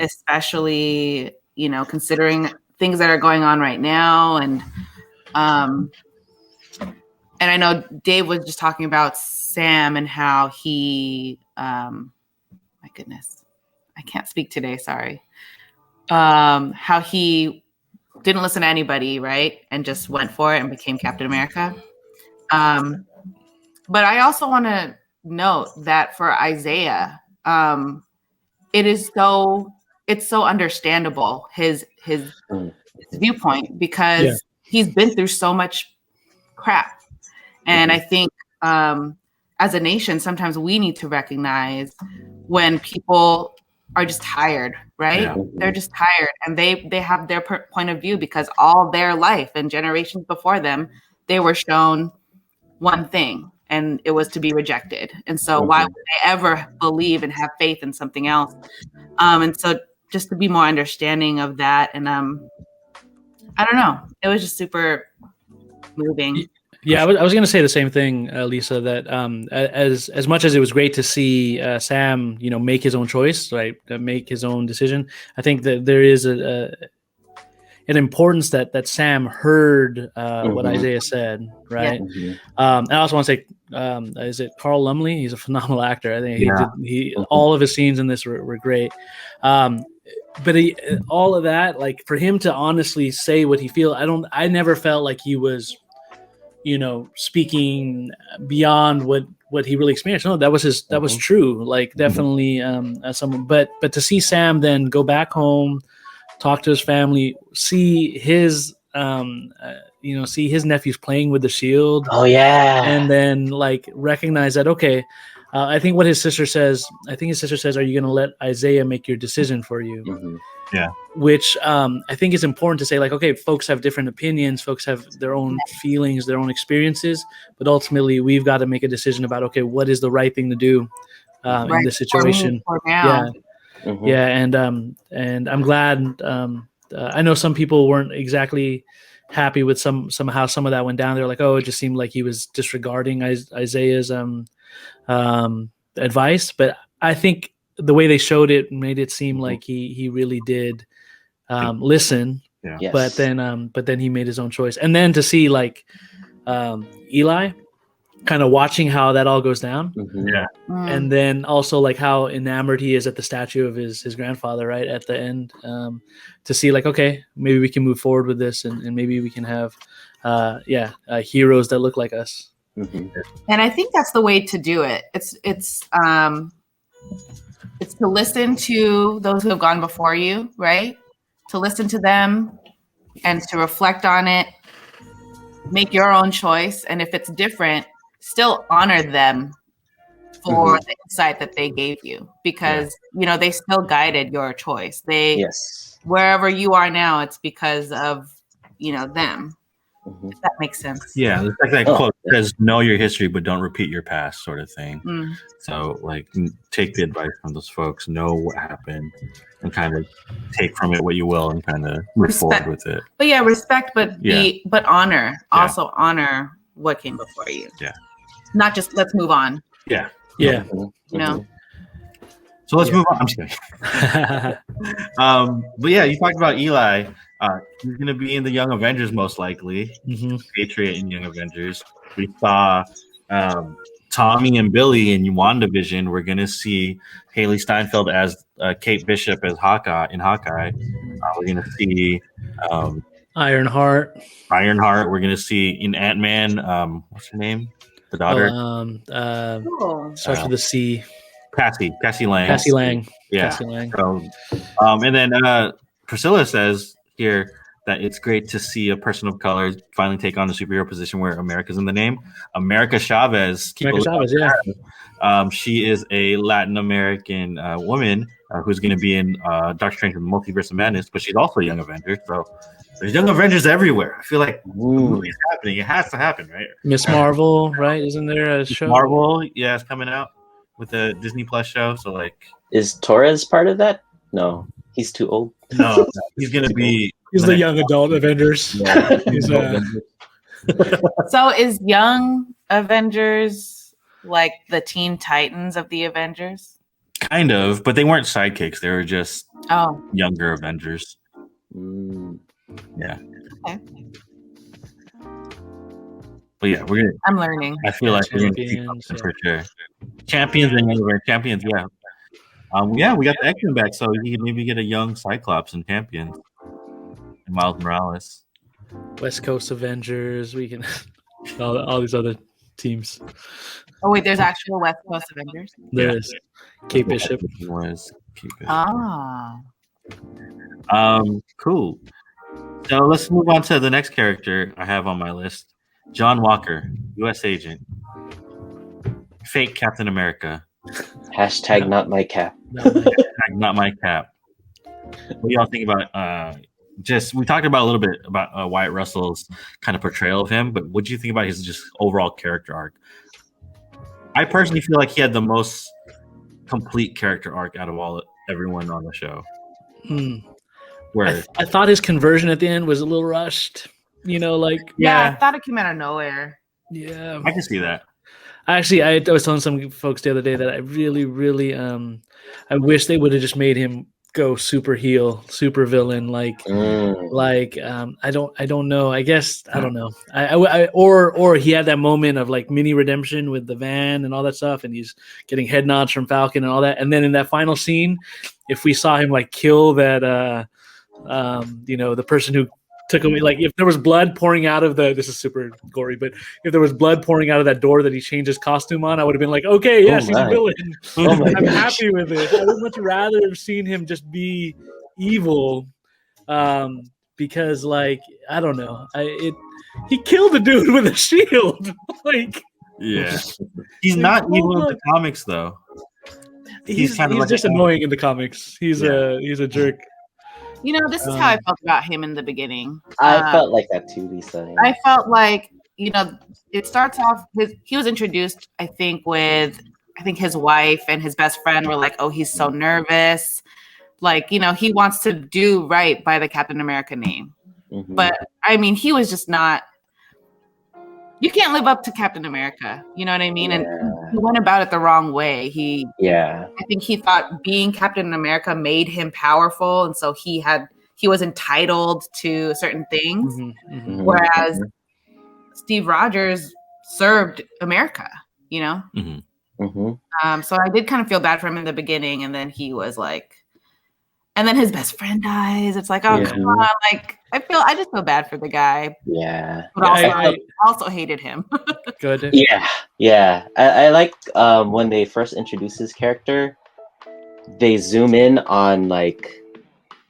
especially, you know, considering things that are going on right now. And I know Dave was just talking about Sam and how he, my goodness, I can't speak today. Sorry. How he didn't listen to anybody, right? And just went for it and became Captain America. But I also want to note that for Isaiah, it's so understandable his viewpoint, because he's been through so much crap. And I think as a nation, sometimes we need to recognize when people are just tired, right? Yeah. They're just tired, and they have their point of view, because all their life and generations before them, they were shown one thing, and it was to be rejected. And so why would they ever believe and have faith in something else? And so just to be more understanding of that. And I don't know, it was just super moving. Yeah, I was going to say the same thing, Lisa, that as much as it was great to see Sam, you know, make his own choice, right, make his own decision, I think that there is an importance that Sam heard what Isaiah said, right? I also want to say, is it Carl Lumley? He's a phenomenal actor. I think all of his scenes in this were great. But all of that, like for him to honestly say what he feels, I never felt like he was, you know, speaking beyond what he really experienced. No, that was true. Like definitely someone, but to see Sam then go back home, talk to his family, see his see his nephews playing with the shield. Oh yeah. And then like recognize that, okay, I think his sister says, are you going to let Isaiah make your decision for you? Yeah. Which I think is important to say, like, okay, folks have different opinions, folks have their own feelings, their own experiences, but ultimately we've got to make a decision about, okay, what is the right thing to do in this situation? For now. Yeah. And I'm glad. I know some people weren't exactly happy with somehow some of that went down. They're like, oh, it just seemed like he was disregarding Isaiah's advice. But I think the way they showed it made it seem like he really did listen. Yeah. Yes. But then he made his own choice. And then to see like Eli kind of watching how that all goes down. Yeah. And then also like how enamored he is at the statue of his grandfather, right at the end, to see like, okay, maybe we can move forward with this, and maybe we can have heroes that look like us. And I think that's the way to do it. It's to listen to those who have gone before you, right? To listen to them and to reflect on it, make your own choice. And if it's different, still honor them for the insight that they gave you, because they still guided your choice. Wherever you are now, it's because of them. If that makes sense. Yeah, it's like that quote says, "Know your history, but don't repeat your past," sort of thing. So, like, take the advice from those folks, know what happened, and kind of take from it what you will, and kind of move forward with it. But respect, but honor. Also honor what came before you. Yeah. Not just let's move on. Yeah. So let's move on. I'm just kidding. But yeah, you talked about Eli. He's going to be in the Young Avengers most likely. Patriot in Young Avengers. We saw Tommy and Billy in WandaVision. We're going to see Haley Steinfeld as Kate Bishop as Hawkeye in Hawkeye. We're going to see Ironheart. We're going to see in Ant-Man. What's her name? The daughter. Starts with a C. Cassie Lang. Cassie Lang. Yeah. Cassie Lang. So, and then Priscilla says here that it's great to see a person of color finally take on the superhero position where America's in the name. America Chavez. She is a Latin American woman who's going to be in Doctor Strange and the Multiverse of Madness, but she's also a Young Avenger. So there's Young Avengers everywhere. I feel like the movie's happening. It has to happen, right? Miss Marvel, right? Isn't there a show? Marvel, it's coming out with the Disney Plus show. So, like, is Torres part of that? No, he's too old. No, he's gonna be. He's the young adult Avengers. Yeah. So is Young Avengers like the Teen Titans of the Avengers? Kind of, but they weren't sidekicks. They were just younger Avengers. Yeah. Okay. But yeah, we're gonna. I'm learning. I feel like we're gonna see something for sure. Champions and Young Champions, yeah. We got the X-Men back, so you can maybe get a young Cyclops and Champions. And Miles Morales. West Coast Avengers. We can all these other teams. Oh wait, there's actual West Coast Avengers. There is. Kate Bishop. Cool. So let's move on to the next character I have on my list. John Walker, U.S. agent. Fake Captain America. Hashtag not my cap. Not my cap. What do y'all think about we talked about a little bit about Wyatt Russell's kind of portrayal of him, but what do you think about his just overall character arc? I personally feel like he had the most complete character arc out of everyone on the show. Where I thought his conversion at the end was a little rushed. I thought it came out of nowhere. Yeah, I can see that. Actually, I was telling some folks the other day that I really, really, I wish they would have just made him go super heel, super villain. I don't know. I guess I don't know. Or he had that moment of like mini redemption with the van and all that stuff, and he's getting head nods from Falcon and all that. And then in that final scene, if we saw him like kill that, the person who took away, like if there was blood pouring out of this is super gory, but if there was blood pouring out of that door that he changed his costume on, I would have been like, okay, yes, he's a villain. I'm happy with it. I would much rather have seen him just be evil, because like I don't know, he killed the dude with a shield. He's not evil in the comics though. He's just annoying in the comics. He's a jerk. This is how I felt about him in the beginning. I felt like that too, Lisa. Yeah. I felt like, it starts off, he was introduced, I think his wife and his best friend were like, oh, he's so nervous. Like, he wants to do right by the Captain America name. Mm-hmm. But, I mean, he was just not, you can't live up to Captain America. You know what I mean? Yeah. And he went about it the wrong way. I think he thought being Captain America made him powerful. And so he was entitled to certain things. Mm-hmm. Whereas Steve Rogers served America, Mm-hmm. Mm-hmm. So I did kind of feel bad for him in the beginning. And then he was like, and then his best friend dies. It's like, oh, come on. Like, I just feel bad for the guy. Yeah. But also, I also hated him. Good. Yeah. Yeah. I like when they first introduce his character, they zoom in on like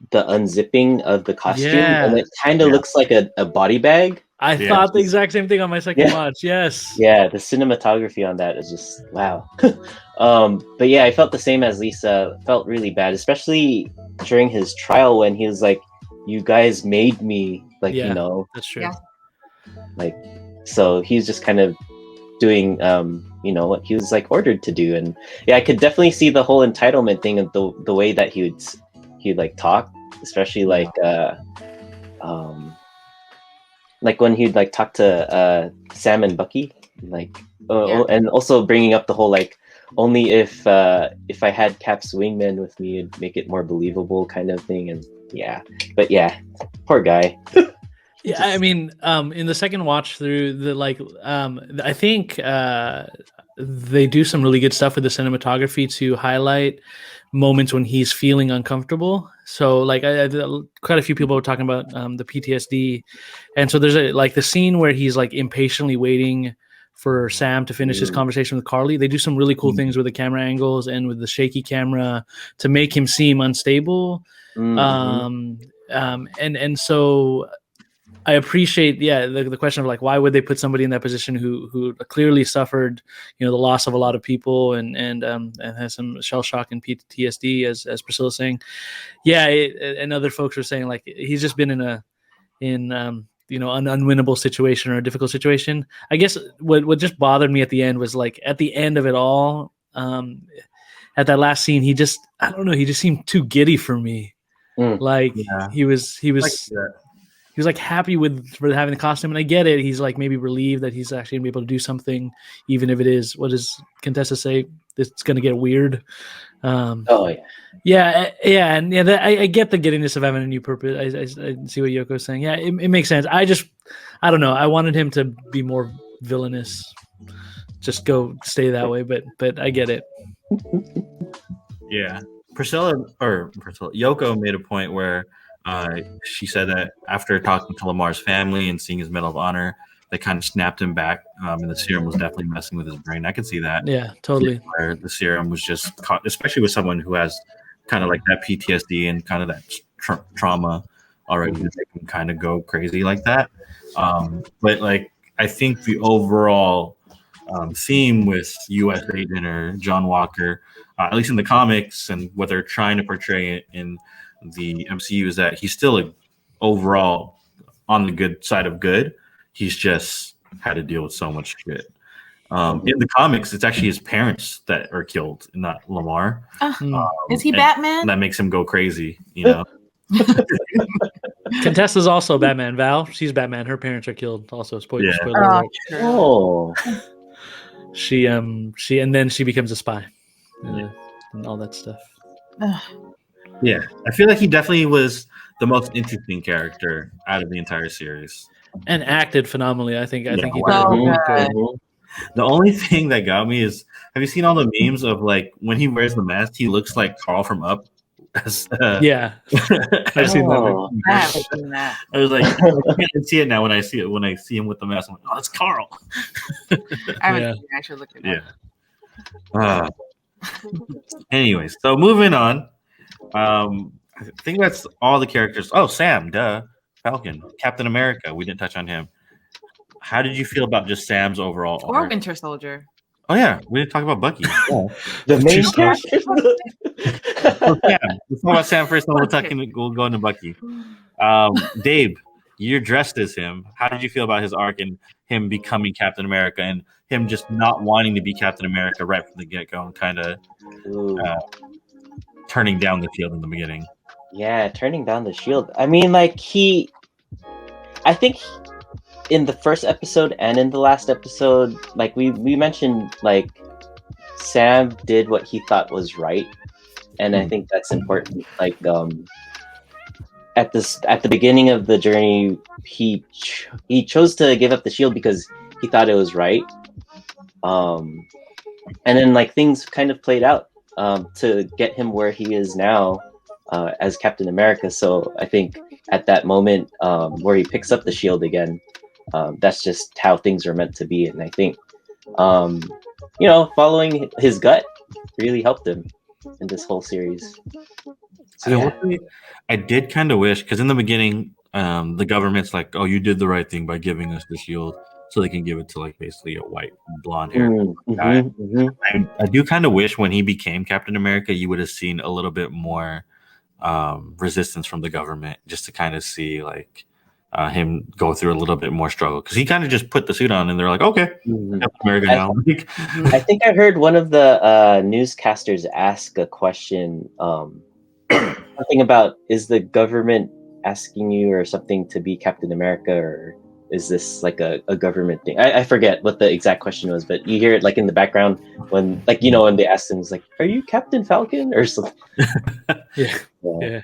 the unzipping of the costume, and it kind of looks like a body bag. I Yeah. thought the exact same thing on my second watch. Yes. Yeah, the cinematography on that is just wow. But yeah, I felt the same as Lisa. Felt really bad, especially during his trial when he was like, "You guys made me," like Yeah, that's true. Yeah. like. So he's just kind of doing, what he was like ordered to do, and yeah, I could definitely see the whole entitlement thing of the way that he'd like talk, especially like when he'd like talk to Sam and Bucky, like and also bringing up the whole like only if I had Cap's wingman with me, it'd make it more believable kind of thing, and but poor guy. Yeah, I mean, in the second watch through, I think they do some really good stuff with the cinematography to highlight moments when he's feeling uncomfortable. So, like, quite a few people were talking about the PTSD, and so there's the scene where he's like impatiently waiting for Sam to finish his conversation with Carly. They do some really cool things with the camera angles and with the shaky camera to make him seem unstable. And so I appreciate, the question of like, why would they put somebody in that position who clearly suffered, the loss of a lot of people and has some shell shock and PTSD, as Priscilla's saying. And other folks were saying like he's just been in an unwinnable situation or a difficult situation. I guess what just bothered me at the end was like at the end of it all, at that last scene, he just seemed too giddy for me. He was he was like happy for having the costume, and I get it. He's like maybe relieved that he's actually gonna be able to do something, even if it is, what does Contessa say? It's gonna get weird. I get the giddiness of having a new purpose. I see what Yoko's saying. Yeah, it makes sense. I don't know. I wanted him to be more villainous. Just stay that way, but I get it. Yeah, Yoko made a point where she said that after talking to Lamar's family and seeing his Medal of Honor, they kind of snapped him back, and the serum was definitely messing with his brain. I could see that. Yeah, totally. Where the serum was just caught, especially with someone who has kind of like that PTSD and kind of that trauma already, that they can kind of go crazy like that. But like, I think the overall theme with U.S. Agent or John Walker, at least in the comics and what they're trying to portray it in the MCU, is that he's still overall on the good side of good. He's just had to deal with so much shit. In the comics, it's actually his parents that are killed, not Lamar. Is he Batman? That makes him go crazy, Contessa's also Batman. Val, she's Batman. Her parents are killed. Also, spoiler alert. She and then she becomes a spy, and all that stuff. Yeah, I feel like he definitely was the most interesting character out of the entire series, and acted phenomenally. I think he did good. The only thing that got me is, have you seen all the memes of like when he wears the mask, he looks like Carl from Up? I've seen that. I haven't seen that. I was like, I can't see it now when I see him with the mask. I'm like, oh, it's Carl. I should look at that. Anyways, so moving on. I think that's all the characters. Oh, Sam, Falcon, Captain America. We didn't touch on him. How did you feel about just Sam's overall Or arc? Winter Soldier. Oh yeah, we didn't talk about Bucky. Yeah. The main character. Let's talk about Sam first, and we'll go into Bucky. Dave, you're dressed as him. How did you feel about his arc and him becoming Captain America and him just not wanting to be Captain America right from the get-go and kind of turning down the shield in the beginning? Yeah, turning down the shield. I mean, like I think in the first episode and in the last episode, like we mentioned, like Sam did what he thought was right, and I think that's important. Like at the beginning of the journey, he chose to give up the shield because he thought it was right, and then like things kind of played out to get him where he is now as Captain America. So I think at that moment where he picks up the shield again, that's just how things are meant to be. And I think, following his gut really helped him in this whole series. So I did kind of wish, because in the beginning, the government's like, oh, you did the right thing by giving us the shield, so they can give it to like basically a white blonde haired guy. I do kind of wish when he became Captain America, you would have seen a little bit more resistance from the government, just to kind of see like him go through a little bit more struggle, because he kind of just put the suit on and they're like, okay, Captain America now. I think I heard one of the newscasters ask a question, something about, is the government asking you or something to be Captain America, or is this like a government thing? I forget what the exact question was, but you hear it like in the background when, like, you know, when they ask him, it's like, are you Captain Falcon or something? Yeah.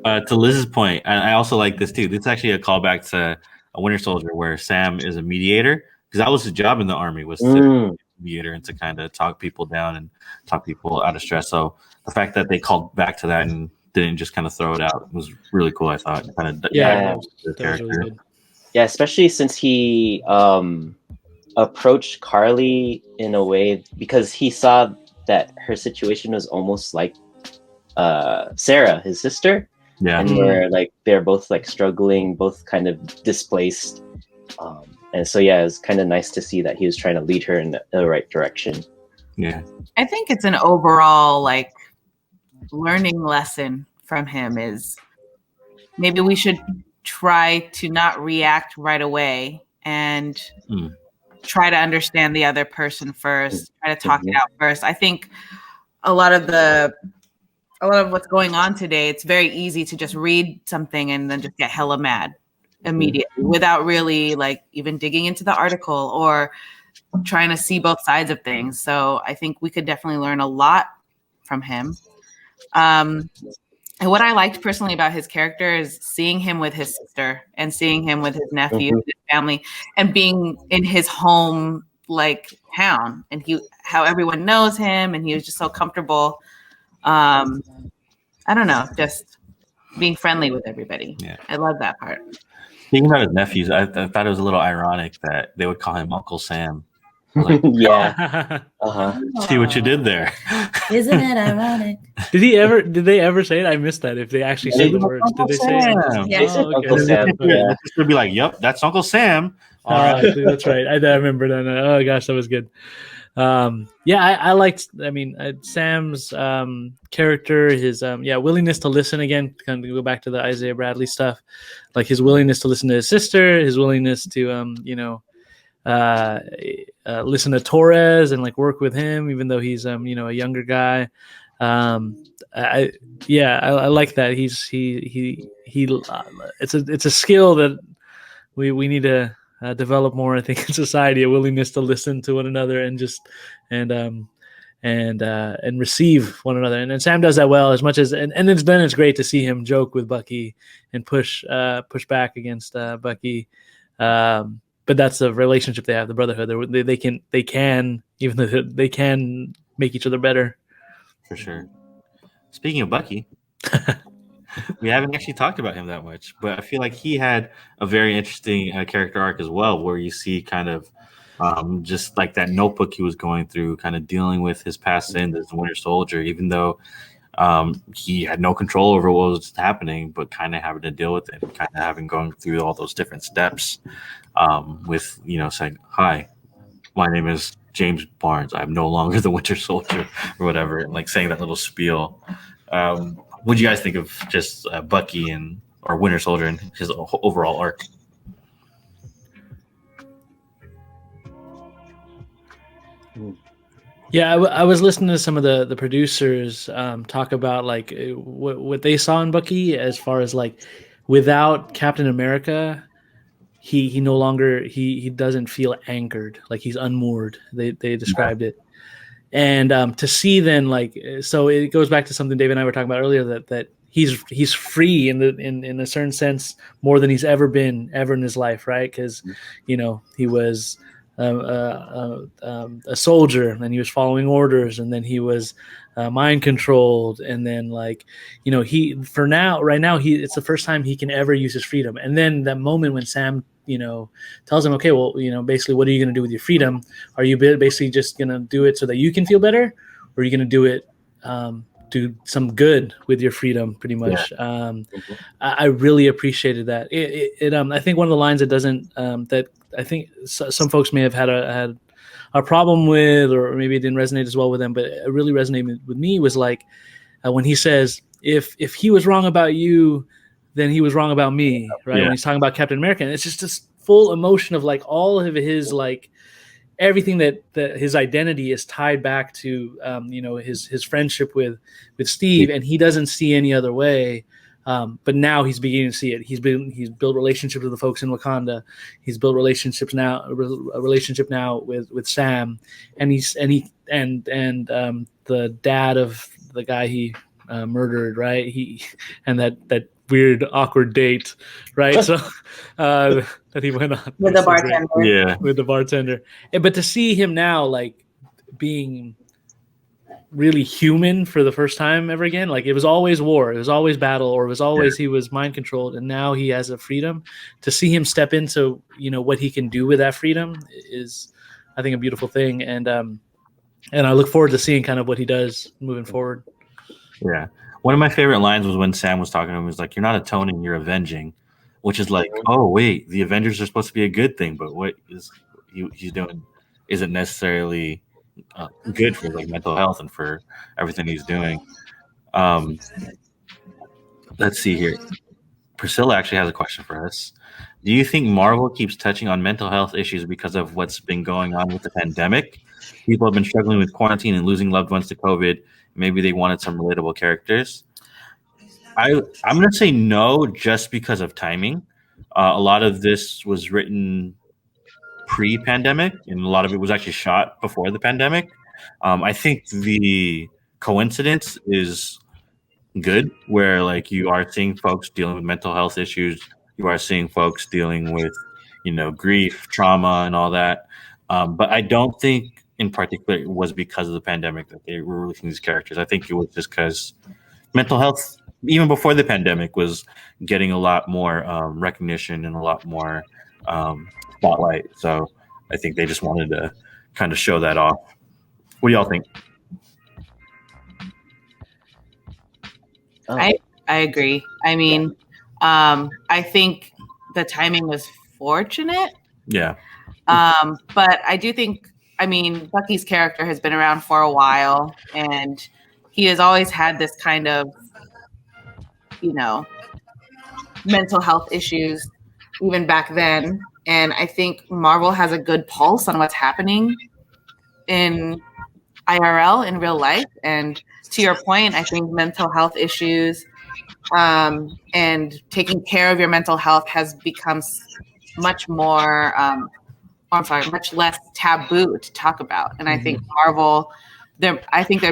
To Liz's point, and I also like this too. This is actually a callback to a Winter Soldier, where Sam is a mediator, because that was his job in the army, was to be a mediator and to kind of talk people down and talk people out of stress. So the fact that they called back to that and didn't just kind of throw it out was really cool. I thought kind of that was character. really good. Yeah, especially since he approached Carly in a way, because he saw that her situation was almost like Sarah, his sister. Yeah. And they're both like struggling, both kind of displaced. And so yeah, it was kind of nice to see that he was trying to lead her in the right direction. Yeah. I think it's an overall like learning lesson from him is maybe we should try to not react right away and try to understand the other person first, try to talk it out first. I think a lot of what's going on today, it's very easy to just read something and then just get hella mad immediately without really like even digging into the article or trying to see both sides of things. So I think we could definitely learn a lot from him. And what I liked personally about his character is seeing him with his sister and seeing him with his nephew, his family, and being in his home like town, and how everyone knows him, and he was just so comfortable. I don't know, just being friendly with everybody. Yeah, I love that part. Speaking about his nephews, I thought it was a little ironic that they would call him Uncle Sam. Like, yeah. See what you did there. Isn't it ironic? Did they ever say it? I missed that. If they actually said the words, did they say it? Yeah. Uncle Sam. Yeah. They'd be like, "Yep, that's Uncle Sam." All right, that's right. I remember that. Oh gosh, that was good. I liked. I mean, Sam's character, his willingness to listen again. Kind of go back to the Isaiah Bradley stuff, like his willingness to listen to his sister, his willingness to listen to Torres and like work with him, even though he's a younger guy. I like that. It's a skill that we need to develop more, I think, in society, a willingness to listen to one another and just and receive one another. And Sam does that well, as much as and it's great to see him joke with Bucky and push back against Bucky. But that's the relationship they have, the brotherhood. They can even though they can make each other better. For sure. Speaking of Bucky, we haven't actually talked about him that much, but I feel like he had a very interesting character arc as well, where you see kind of just like that notebook he was going through, kind of dealing with his past sins as a Winter Soldier, even though he had no control over what was happening, but kind of having to deal with it, kind of having gone through all those different steps with, saying, "Hi, my name is James Barnes. I'm no longer the Winter Soldier," or whatever, and like saying that little spiel. What do you guys think of just Bucky or Winter Soldier and his overall arc? Yeah, I was listening to some of the producers talk about like what they saw in Bucky, as far as like without Captain America, he no longer he doesn't feel anchored, like he's unmoored. They described it, and to see then like, so it goes back to something Dave and I were talking about earlier, that he's free in a certain sense more than he's ever been in his life, right? Because he was a soldier, and he was following orders, and then he was mind controlled, and then like right now it's the first time he can ever use his freedom. And then that moment when Sam tells him, okay, well, basically, what are you going to do with your freedom? Are you basically just going to do it so that you can feel better, or are you going to do it do some good with your freedom, pretty much. I really appreciated that. I think one of the lines that doesn't that I think some folks may have had a problem with, or maybe it didn't resonate as well with them, but it really resonated with me, was like when he says, if he was wrong about you, then he was wrong about me, right? When he's talking about Captain America, and it's just this full emotion of like all of his like everything that his identity is tied back to, his friendship with Steve, and he doesn't see any other way. But now he's beginning to see it. He's built relationships with the folks in Wakanda. He's built relationships now, a relationship now with Sam, and the dad of the guy he murdered, right? And that weird awkward date, right? So that he went on with the bartender. With the bartender. But to see him now like being really human for the first time ever again, like it was always war, it was always battle, or it was always he was mind controlled, and now he has a freedom. To see him step into what he can do with that freedom is, I think, a beautiful thing, and I look forward to seeing kind of what he does moving forward. Yeah. One of my favorite lines was when Sam was talking to him. He was like, "You're not atoning, you're avenging," which is like, oh wait, the Avengers are supposed to be a good thing, but what he's doing isn't necessarily good for like mental health and for everything he's doing. Let's see here. Priscilla actually has a question for us. Do you think Marvel keeps touching on mental health issues because of what's been going on with the pandemic? People have been struggling with quarantine and losing loved ones to COVID. Maybe they wanted some relatable characters. I'm going to say no, just because of timing. A lot of this was written pre-pandemic, and a lot of it was actually shot before the pandemic. I think the coincidence is good, where like you are seeing folks dealing with mental health issues, you are seeing folks dealing with grief, trauma, and all that. But I don't think in particular it was because of the pandemic that they were releasing these characters. I think it was just because mental health, even before the pandemic, was getting a lot more recognition and a lot more spotlight. So I think they just wanted to kind of show that off. What do y'all think? I agree. I mean, I think the timing was fortunate. Yeah. But I do think, Bucky's character has been around for a while, and he has always had this kind of, mental health issues even back then. And I think Marvel has a good pulse on what's happening in IRL, in real life. And to your point, I think mental health issues and taking care of your mental health has become much more, much less taboo to talk about. And I think Marvel, they're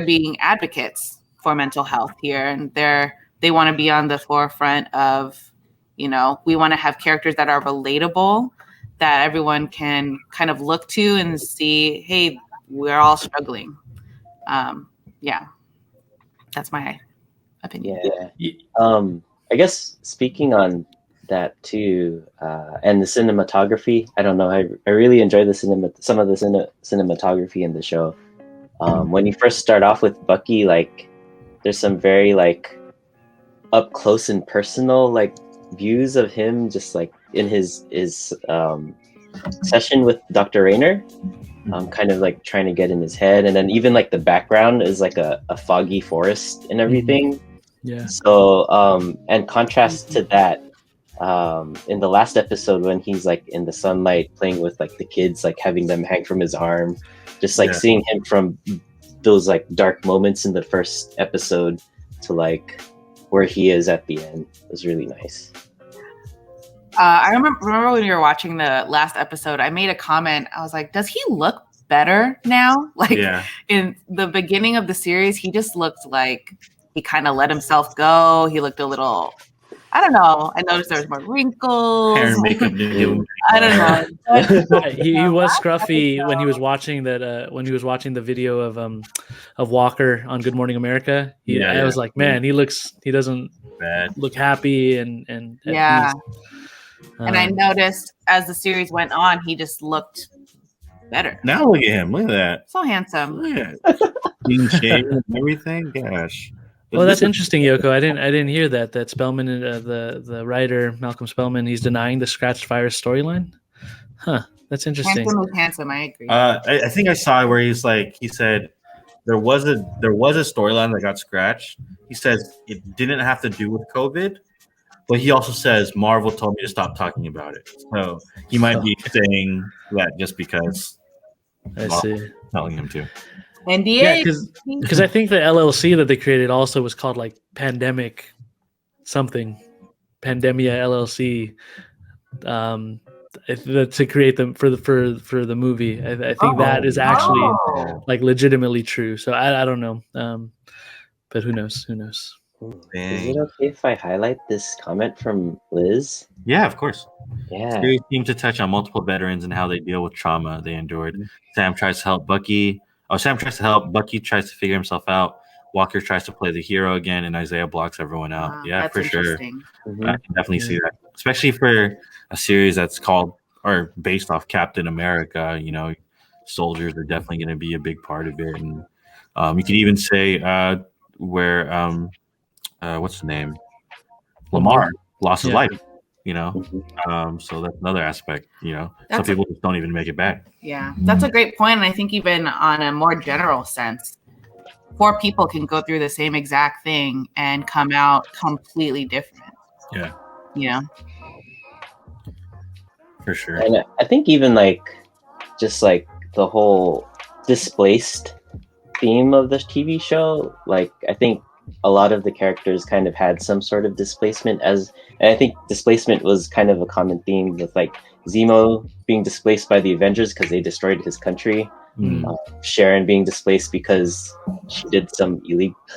being advocates for mental health here, and they want to be on the forefront of, we want to have characters that are relatable, that everyone can kind of look to and see, hey, we're all struggling. Yeah, that's my opinion. Yeah. I guess speaking on that too, and the cinematography, I don't know, I really enjoy some of the cinematography in the show. When you first start off with Bucky, like there's some very like up close and personal like views of him, just like in his session with Dr. Rayner, kind of like trying to get in his head, and then even like the background is like a foggy forest and everything. Yeah. So and contrast to that, in the last episode when he's like in the sunlight playing with like the kids, like having them hang from his arm, just like seeing him from those like dark moments in the first episode to like where he is at the end was really nice. I remember when you were watching the last episode, I made a comment. I was like, does he look better now? Like in the beginning of the series, he just looked like he kind of let himself go. He looked a little, I don't know. I noticed there was more wrinkles. Hair and makeup didn't do. I don't know. He was scruffy when he was watching that. When he was watching the video of Walker on Good Morning America. I was like, man, he doesn't look happy and yeah. And I noticed as the series went on, he just looked better. Now look at him. Look at that. So handsome. Look at that. Clean shave and everything. Gosh. Well, that's interesting, Yoko. I didn't hear that. That Spellman, the writer Malcolm Spellman, he's denying the scratched virus storyline. Huh. That's interesting. Handsome is handsome. I agree. I think I saw where he said there was a storyline that got scratched. He says it didn't have to do with COVID, but he also says Marvel told me to stop talking about it. So he might be saying that just because I Marvel's see. telling him to. NDA. Yeah, because I think the LLC that they created also was called like Pandemic something, Pandemia LLC, to create them for the movie. I think that is actually like legitimately true. So I don't know, but who knows? Who knows? Is it okay if I highlight this comment from Liz? Yeah, of course. Yeah. Series seems to touch on multiple veterans and how they deal with trauma they endured. Sam tries to help Bucky. Sam tries to help. Bucky tries to figure himself out. Walker tries to play the hero again, and Isaiah blocks everyone out. Yeah, that's for sure. Mm-hmm. I can definitely see that, especially for a series that's called or based off Captain America. You know, soldiers are definitely going to be a big part of it, and you could even say where what's the name? Lamar lost his life. You know, so that's another aspect. You know, some people just don't even make it back. Yeah, that's a great point. And I think even on a more general sense, 4 people can go through the same exact thing and come out completely different. Yeah. Yeah. For sure. And I think even just like the whole displaced theme of the TV show, like I think a lot of the characters kind of had some sort of displacement, and I think displacement was kind of a common theme with like Zemo being displaced by the Avengers because they destroyed his country. Sharon being displaced because she did some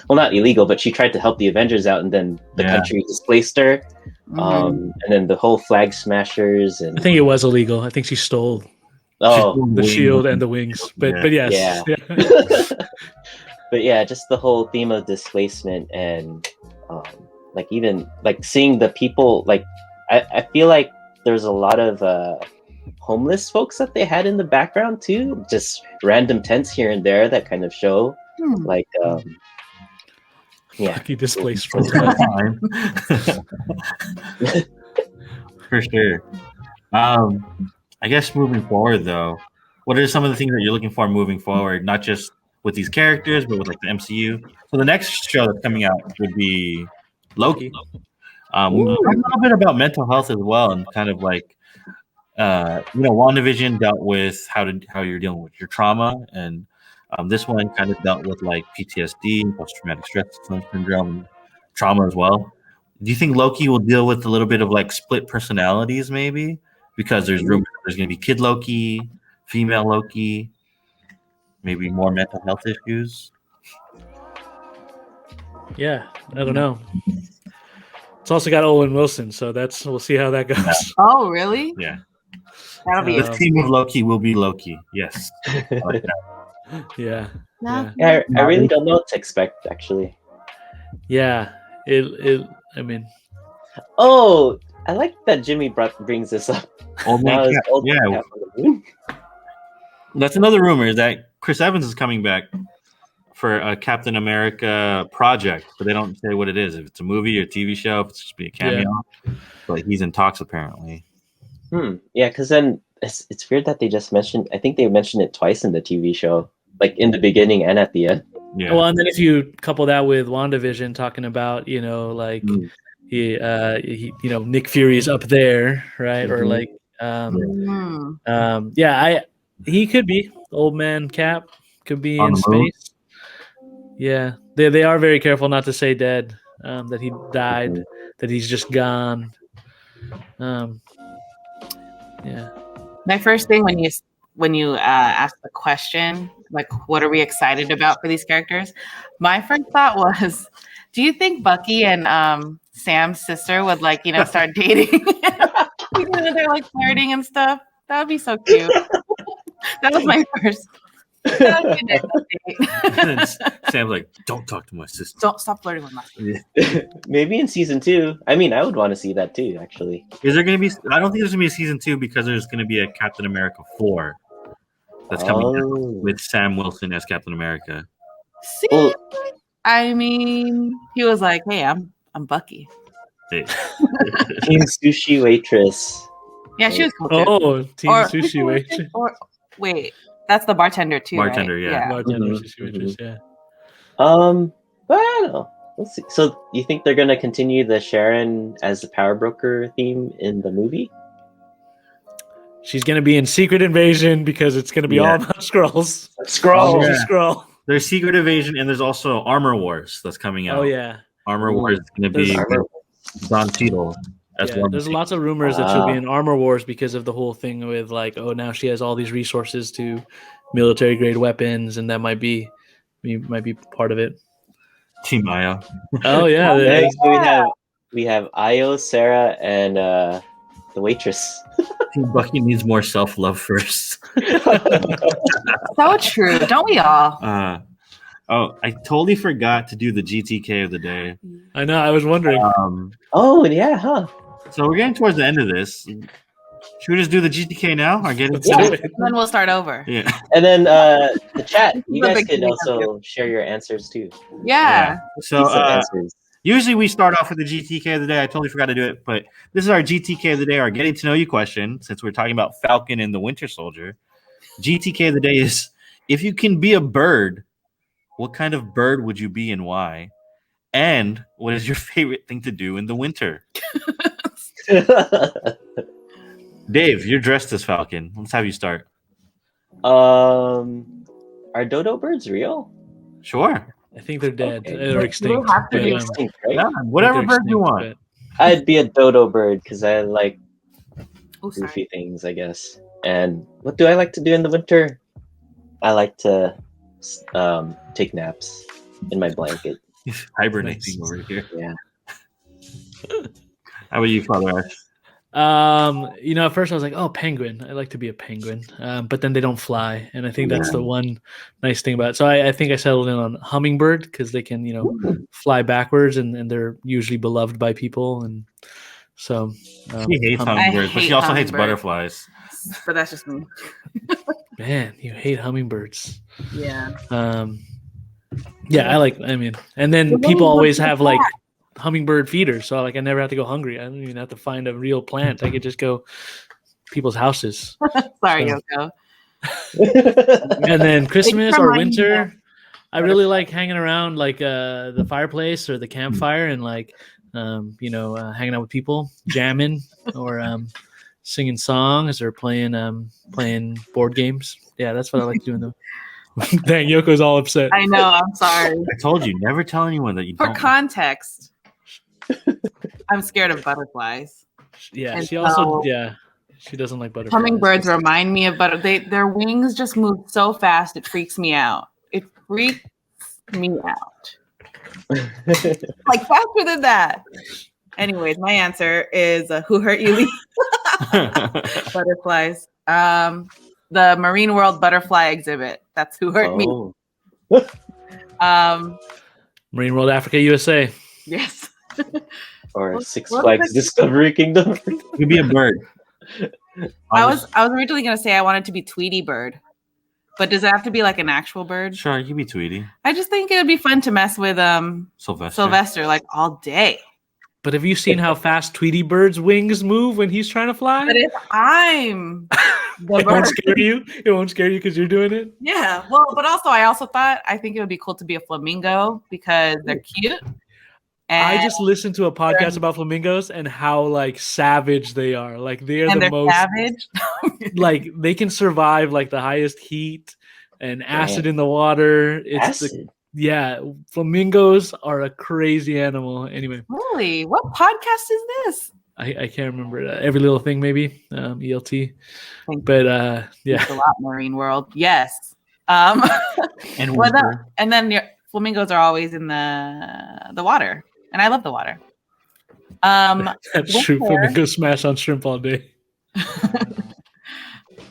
not illegal, but she tried to help the Avengers out, and then the country displaced her. And then the whole Flag Smashers, and I think it was illegal. I think she stole the shield and the wings. But yes. Yeah. But yeah, just the whole theme of displacement and like even like seeing the people, like I feel like there's a lot of homeless folks that they had in the background too, just random tents here and there that kind of show like Lucky displaced for sure. I guess moving forward though, what are some of the things that you're looking for moving forward, not just with these characters, but with like the MCU? So the next show that's coming out would be Loki. We talked a little bit about mental health as well, and kind of like WandaVision dealt with how you're dealing with your trauma, and this one kind of dealt with like PTSD, post-traumatic stress syndrome, trauma as well. Do you think Loki will deal with a little bit of like split personalities, maybe? Because there's rumors there's going to be kid Loki, female Loki, maybe more mental health issues. Yeah, I don't know. It's also got Owen Wilson, so we'll see how that goes. Yeah. Oh, really? Yeah. That'll be the team of Loki will be Loki. Yes. Yeah. I really don't know what to expect, actually. Yeah. I mean. Oh, I like that Jimmy brings this up. Old Man Cap. That's another rumor, is that Chris Evans is coming back for a Captain America project, but they don't say what it is. If it's a movie or a TV show, if it's just be a cameo. But he's in talks apparently. Yeah, because then it's weird that they just mentioned. I think they mentioned it twice in the TV show, like in the beginning and at the end. Yeah. Well, and then if you couple that with WandaVision talking about, like Nick Fury's up there, right? Or like, he could be Old Man Cap, could be in space. Yeah, they are very careful not to say dead, that he died, that he's just gone. Yeah. My first thing when you asked the question, like, what are we excited about for these characters? My first thought was, do you think Bucky and Sam's sister would start dating? They're like flirting and stuff. That would be so cute. That was my first. Sam's like, don't talk to my sister. Don't stop flirting with my sister. Maybe in season 2. I mean, I would want to see that too, actually. Is there going to be? I don't think there's going to be a season 2 because there's going to be a Captain America 4 that's coming out with Sam Wilson as Captain America. See, I mean, he was like, "Hey, I'm Bucky." Hey. Team Sushi Waitress. Yeah, she was cool too. Oh, Team Or- Sushi Waitress. Or wait, that's the bartender too, Bartender, right? yeah. Bartender, Mhm, Sushi Waitress, yeah. But I don't know. We'll see. So you think they're gonna continue the Sharon as the power broker theme in the movie? She's gonna be in Secret Invasion because it's gonna be all about Skrulls. Skrull. She's Yeah. a Skrull. There's Secret Invasion, and there's also Armor Wars that's coming out. Oh yeah. Armor Ooh. Wars is going to be Armor- Don Cheadle as Yeah, one. there's lots of rumors that she'll be in Armor Wars because of the whole thing with like, oh, now she has all these resources to military grade weapons, and that might be part of it. Team Aya. Oh yeah, Next we have Io, Sarah, and the waitress. Team Bucky needs more self-love first. So true. Don't we all? Oh, I totally forgot to do the GTK of the day. I know. I was wondering. Oh yeah, huh? So we're getting towards the end of this. Should we just do the GTK now or get into Yeah. it? And then we'll start over. Yeah. And then the chat, you The guys big could thing. also share your answers too. Yeah. So Decent answers. usually we start off with the GTK of the day. I totally forgot to do it, but this is our GTK of the day, our getting to know you question, since we're talking about Falcon and the Winter Soldier. GTK of the day is, if you can be a bird, what kind of bird would you be and why? And what is your favorite thing to do in the winter? Dave, you're dressed as Falcon. Let's have you start. Are dodo birds real? Sure. I think they're dead. Okay. They're extinct. have to but, be Extinct, right? Yeah, whatever they're bird you extinct, want. I'd be a dodo bird because I like Oh, sorry. goofy things, I guess. And what do I like to do in the winter? I like to take naps in my blanket. He's hibernating Nice. over here. Yeah. How about you, Father Ash? At first I was like, oh, penguin. I like to be a penguin. But then they don't fly. And I think that's the one nice thing about it. So I think I settled in on hummingbird because they can, fly backwards and they're usually beloved by people. And so She hates hummingbirds, but she hate also hates hummingbirds. butterflies. But that's just me. man, you hate hummingbirds. Yeah. And then people always have like hummingbird feeders, so like I never have to go hungry. I don't even have to find a real plant. I could just go people's houses. Sorry, So- Yoko. And then Christmas It's or from winter, I really like hanging around like the fireplace or the campfire and like hanging out with people, jamming or singing songs or playing board games. Yeah, that's what I like to do in the Dang, Yoko's all upset. I know. I'm sorry. I told you, never tell anyone that you For don't. context, I'm scared of butterflies. Yeah, And she also so- she doesn't like butterflies. Hummingbirds remind me of their wings just move so fast it freaks me out. It freaks me out. Like faster than that. Anyways, my answer is who hurt you, Lee? Butterflies. The Marine World Butterfly exhibit. That's who hurt me. Marine World Africa USA. Yes. Or What- Six what Flags is- Discovery Kingdom. You'd be a bird. I was originally gonna say I wanted to be Tweety Bird. But does it have to be like an actual bird? Sure, you could be Tweety. I just think it would be fun to mess with Sylvester. Sylvester like all day. But have you seen how fast Tweety Bird's wings move when he's trying to fly? But if I'm the It won't bird, scare you. It won't scare you because you're doing it. yeah. Well, but also I thought I think it would be cool to be a flamingo because they're cute. I And, just listened to a podcast about flamingos and how like savage they are. Like they're and the they're most savage. like they can survive like the highest heat and acid in the water. It's Acid. flamingos are a crazy animal. Anyway, Really? What podcast is this? I can't remember it. Every Little Thing maybe ELT, Thank but It's a lot, Marine World. Yes. And Well, winter. and then your flamingos are always in the water, and I love the water. that's true. winter- Flamingos smash on shrimp all day.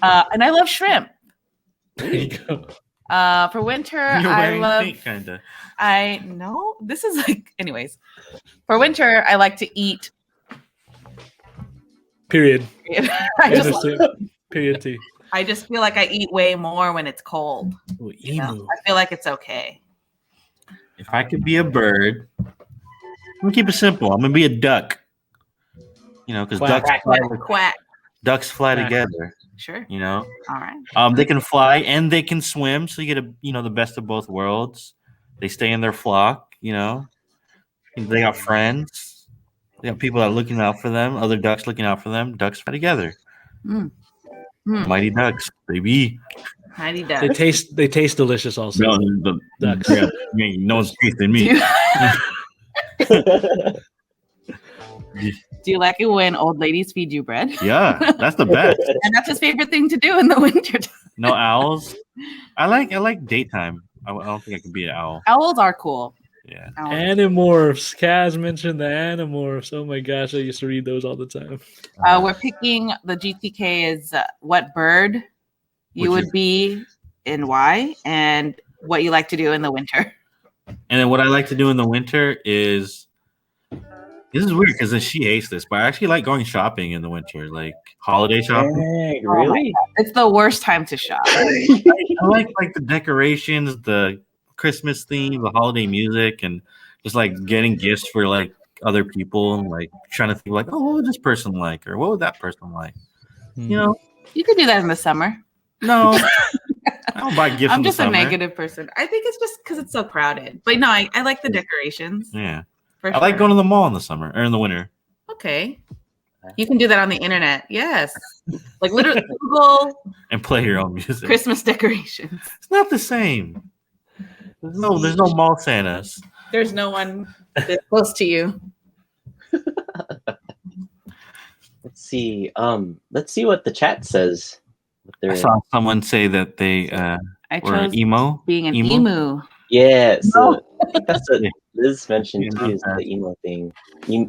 And I love shrimp. There you go. For winter, You're I wearing love. pink, kinda. I know this is like. Anyways, for winter, I like to eat. Period. I just, Innocent. Period T. I just feel like I eat way more when it's cold. Ooh, You know? emu. I feel like it's okay. if I could be a bird, I'm gonna keep it simple. I'm gonna be a duck. Because Quack. ducks fly Quack. together. Sure. All right. They can fly and they can swim, so you get the best of both worlds. They stay in their flock. They got friends. They got people that are looking out for them. Other ducks looking out for them. Ducks fly together. Mighty ducks, baby. Mighty ducks. They taste delicious. Also, No, ducks. Yeah, no one's tasting me. Do you like it when old ladies feed you bread? Yeah, that's the best. And that's his favorite thing to do in the winter time. No owls. I like daytime. I don't think I can be an owl. Owls are cool. Yeah. Animorphs. Kaz mentioned the Animorphs. Oh my gosh, I used to read those all the time. We're picking the GTK is what bird you would be and why, and what you like to do in the winter. And then what I like to do in the winter is, this is weird because then she hates this, but I actually like going shopping in the winter, like holiday shopping. Dang, really? It's the worst time to shop. I like the decorations, the Christmas theme, the holiday music, and just like getting gifts for like other people, and like trying to think like, oh, what would this person like, or what would that person like? You could do that in the summer. No, I don't buy gifts. I'm just in the a summer. negative person. I think it's just because it's so crowded. But no, I like the decorations. Yeah, For I like sure. going to the mall in the summer or in the winter. Okay. You can do that on the internet. Yes. Like literally Google And play your own music. Christmas decorations. It's not the same. There's no mall Santas. There's no one that's close to you. Let's see. Let's see what the chat says. I saw someone say that they I were chose emo. being an emu. Yeah, so No. I think that's what Liz mentioned Yeah, too, is okay. the emo thing.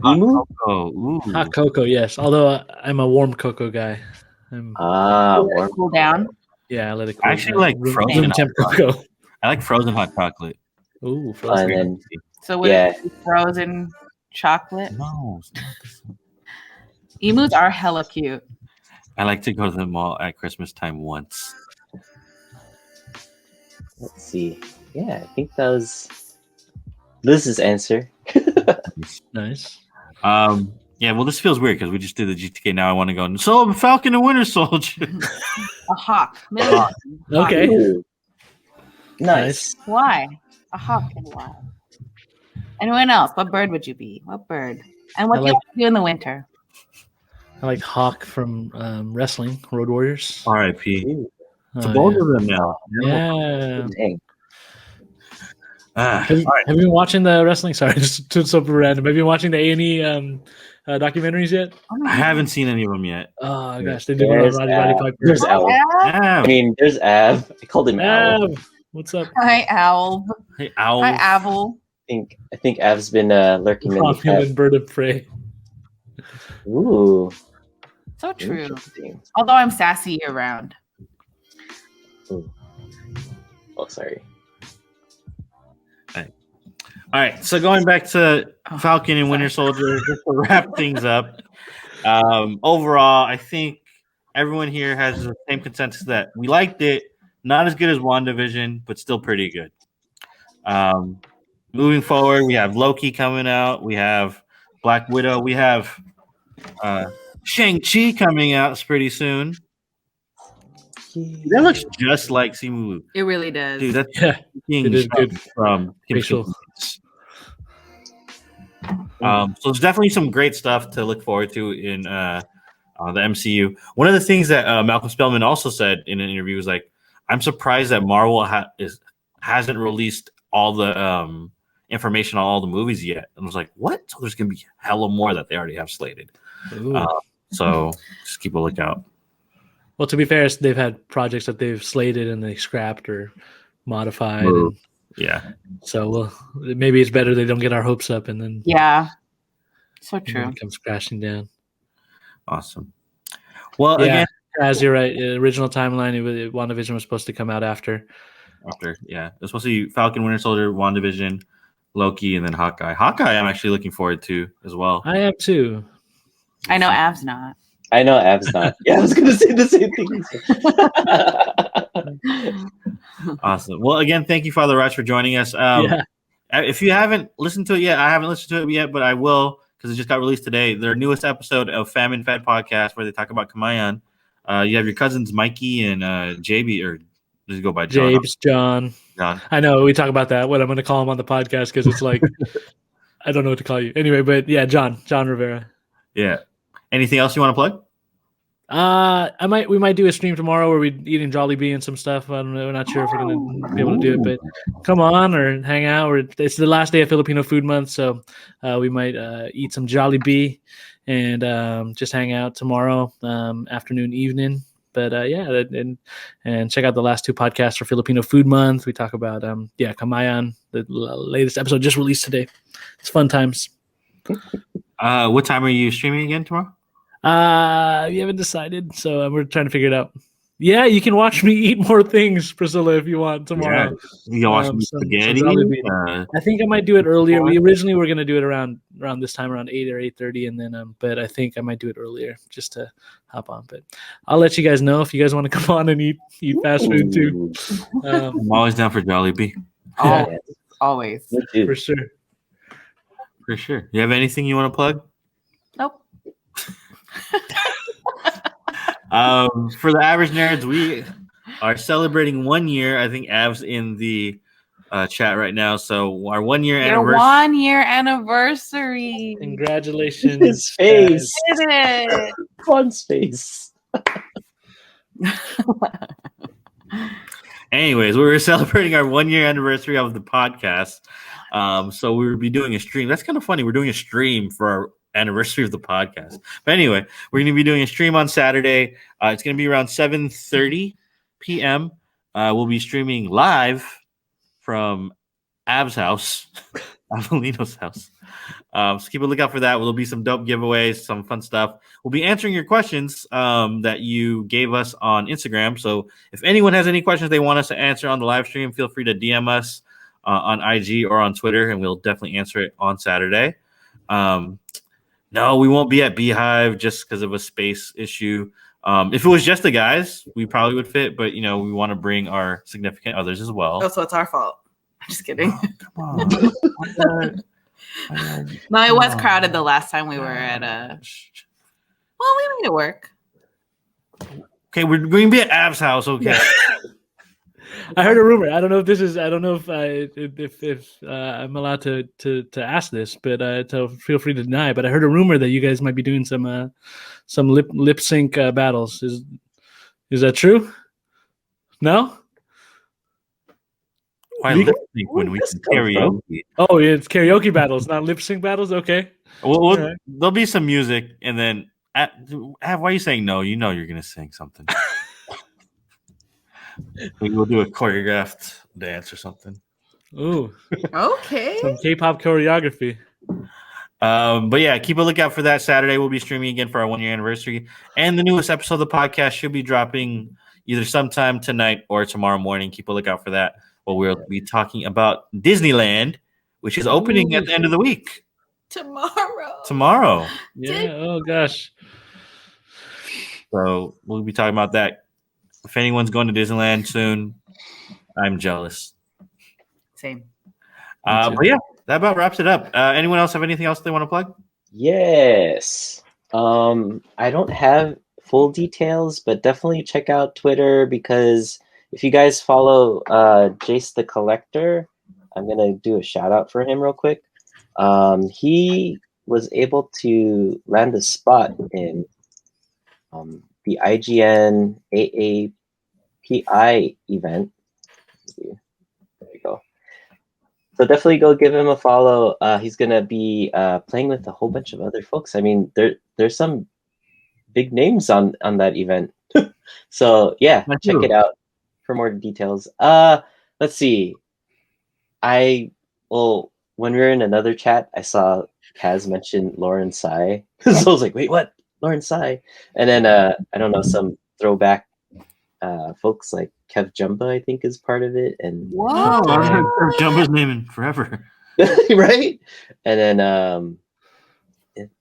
Hot Emu? cocoa. Ooh. Hot cocoa, yes. Although I'm a warm cocoa guy. Warm. Cool down. Yeah, I let it cool. I actually like frozen room temp hot cocoa. I like frozen hot chocolate. Ooh, And frozen. then So would it be frozen chocolate? No, it's not the same. Emus are hella cute. I like to go to the mall at Christmas time once. let's see. Yeah, I think that was Liz's answer. Nice. Yeah, well, this feels weird because we just did the GTK. Now I want to go. So I'm Falcon and Winter Soldier. A hawk. Okay. Ooh. Nice. Why? A hawk and why? Anyone else? What bird would you be? What bird? And what I do you like- like to do in the winter? I like Hawk from wrestling, Road Warriors. R.I.P. Ooh, To Oh, both yeah. of them now. Yeah. dang. Have you been watching the wrestling? Sorry, just super random. Have you been watching the A&E documentaries yet? I haven't seen any of them yet. Oh gosh, they did one on There's Roddy Av. Piper. There's Al. Yeah. I mean, there's Av. I called him Al. Av, what's up? Hi, Owl. Hey, Owl. Hi, Owl. I think Av's been lurking in the chat. Romulan bird of prey. Ooh, So true. interesting. Although I'm sassy year round. Ooh. Oh, sorry. All right, so going back to Falcon and Winter Soldier, just to wrap things up. Overall, I think everyone here has the same consensus that we liked it. Not as good as WandaVision, but still pretty good. Moving forward, we have Loki coming out. We have Black Widow. We have Shang-Chi coming out pretty soon. That looks just like Simu. It really does. Dude, that's Yeah, it is good. from Facial. So there's definitely some great stuff to look forward to in the MCU. One of the things that Malcolm Spellman also said in an interview was like, I'm surprised that Marvel hasn't released all the information on all the movies yet. And I was like, what? So there's going to be hella more that they already have slated. Ooh. So just keep a lookout. Well, to be fair, they've had projects that they've slated and they scrapped or modified. Ooh. And Yeah. so maybe it's better they don't get our hopes up and then Yeah. So and then true. it comes crashing down. Awesome. Well, Yeah, again, as you're right, original timeline, WandaVision was supposed to come out after. it's supposed to be Falcon, Winter Soldier, WandaVision, Loki, and then Hawkeye. Hawkeye, I'm actually looking forward to as well. I have too. I know Av's not. I know Av's not. Yeah, I was gonna say the same thing. Awesome. Well, again, thank you, Father Raj, for joining us. Yeah. if you haven't listened to it yet, I haven't listened to it yet, but I will because it just got released today. Their newest episode of Famine Fed Podcast where they talk about Kamayan. You have your cousins Mikey and JB, or does it go by John? James, John. I know we talk about that. What I'm going to call him on the podcast because it's like I don't know what to call you anyway. But yeah, John Rivera. Yeah. Anything else you want to plug? We might do a stream tomorrow where we're eating Jollibee and some stuff. I don't know. We're not sure if we're gonna be able to do it, but come on or hang out. It's the last day of Filipino Food Month, so we might eat some Jollibee and just hang out tomorrow afternoon, evening. But and check out the last 2 podcasts for Filipino Food Month. We talk about Kamayan, the latest episode just released today. It's fun times. What time are you streaming again tomorrow? We haven't decided, so we're trying to figure it out. Yeah, you can watch me eat more things, Priscilla, if you want tomorrow. Yeah. You can watch spaghetti. I think I might do it earlier. We originally were going to do it around this time, around 8 or 8:30, and then but I think I might do it earlier just to hop on. But I'll let you guys know if you guys want to come on and eat fast food too. I'm always down for Jollibee. Always. For sure. For sure. You have anything you want to plug? Nope. For the average nerds, we are celebrating 1 year. I think Av's in the chat right now. So our 1 year anniversary. Your 1 year anniversary. Congratulations. His face. Did it. Fun's face. Anyways, we were celebrating our 1 year anniversary of the podcast. So we will be doing a stream. That's kind of funny. We're doing a stream for our anniversary of the podcast. But anyway, we're going to be doing a stream on Saturday. It's going to be around 7:30 p.m. We'll be streaming live from Av's house, Avelino's house. So keep a lookout for that. There'll be some dope giveaways, some fun stuff. We'll be answering your questions that you gave us on Instagram. So if anyone has any questions they want us to answer on the live stream, feel free to DM us on IG or on Twitter, and we'll definitely answer it on Saturday. No, we won't be at Beehive just because of a space issue. If it was just the guys, we probably would fit, but we want to bring our significant others as well. Oh, so it's our fault. I'm just kidding. Oh, come on. No, it was crowded the last time we were at well, we made it work. Okay, we're going to be at Av's house. Okay. I heard a rumor. I don't know if this is. I don't know if I'm allowed to ask this, but so feel free to deny. But I heard a rumor that you guys might be doing some lip sync battles. Is that true? No. Why lip sync when we can karaoke? Oh, yeah, it's karaoke battles, not lip sync battles. Okay. Well, right. There'll be some music, and then why are you saying no? You know you're gonna sing something. We'll do a choreographed dance or something. Ooh. Okay. Some K-pop choreography. But yeah, keep a lookout for that. Saturday we'll be streaming again for our 1 year anniversary. And the newest episode of the podcast should be dropping either sometime tonight or tomorrow morning. Keep a lookout for that. Well, we'll be talking about Disneyland, which is opening at the end of the week. Tomorrow. Yeah. Oh gosh. So we'll be talking about that. If anyone's going to Disneyland soon, I'm jealous. Same. But yeah, that about wraps it up. Anyone else have anything else they want to plug? Yes. I don't have full details, but definitely check out Twitter because if you guys follow Jace the Collector, I'm going to do a shout out for him real quick. He was able to land a spot in the IGN AAPI event. There you go. So definitely go give him a follow. He's gonna be playing with a whole bunch of other folks. I mean, there's some big names on that event. So yeah, check it out for more details. Let's see. When we were in another chat, I saw Kaz mention Lauren Tsai. So I was like, wait, what? Lauren Tsai. And then I don't know, some throwback folks like Kev Jumba, I think, is part of it. And wow, I've heard Kev Jumba's name in forever. Right? And then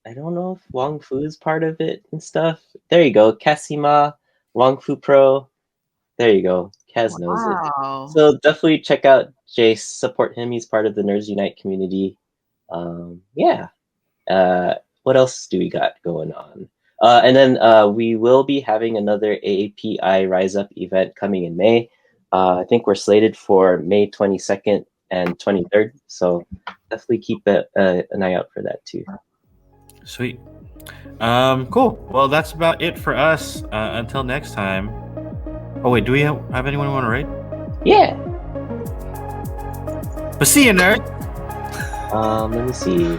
I don't know if Wong Fu is part of it and stuff. There you go. Kasima, Wong Fu Pro. There you go. Kaz knows it. So definitely check out Jace, support him. He's part of the Nerds Unite community. Yeah. What else do we got going on? And then we will be having another AAPI Rise Up event coming in May. I think we're slated for May 22nd and 23rd. So definitely keep an eye out for that too. Sweet. Cool. Well, that's about it for us. Until next time. Oh wait, do we have anyone want to rate? Yeah. But see you, nerd. Let me see.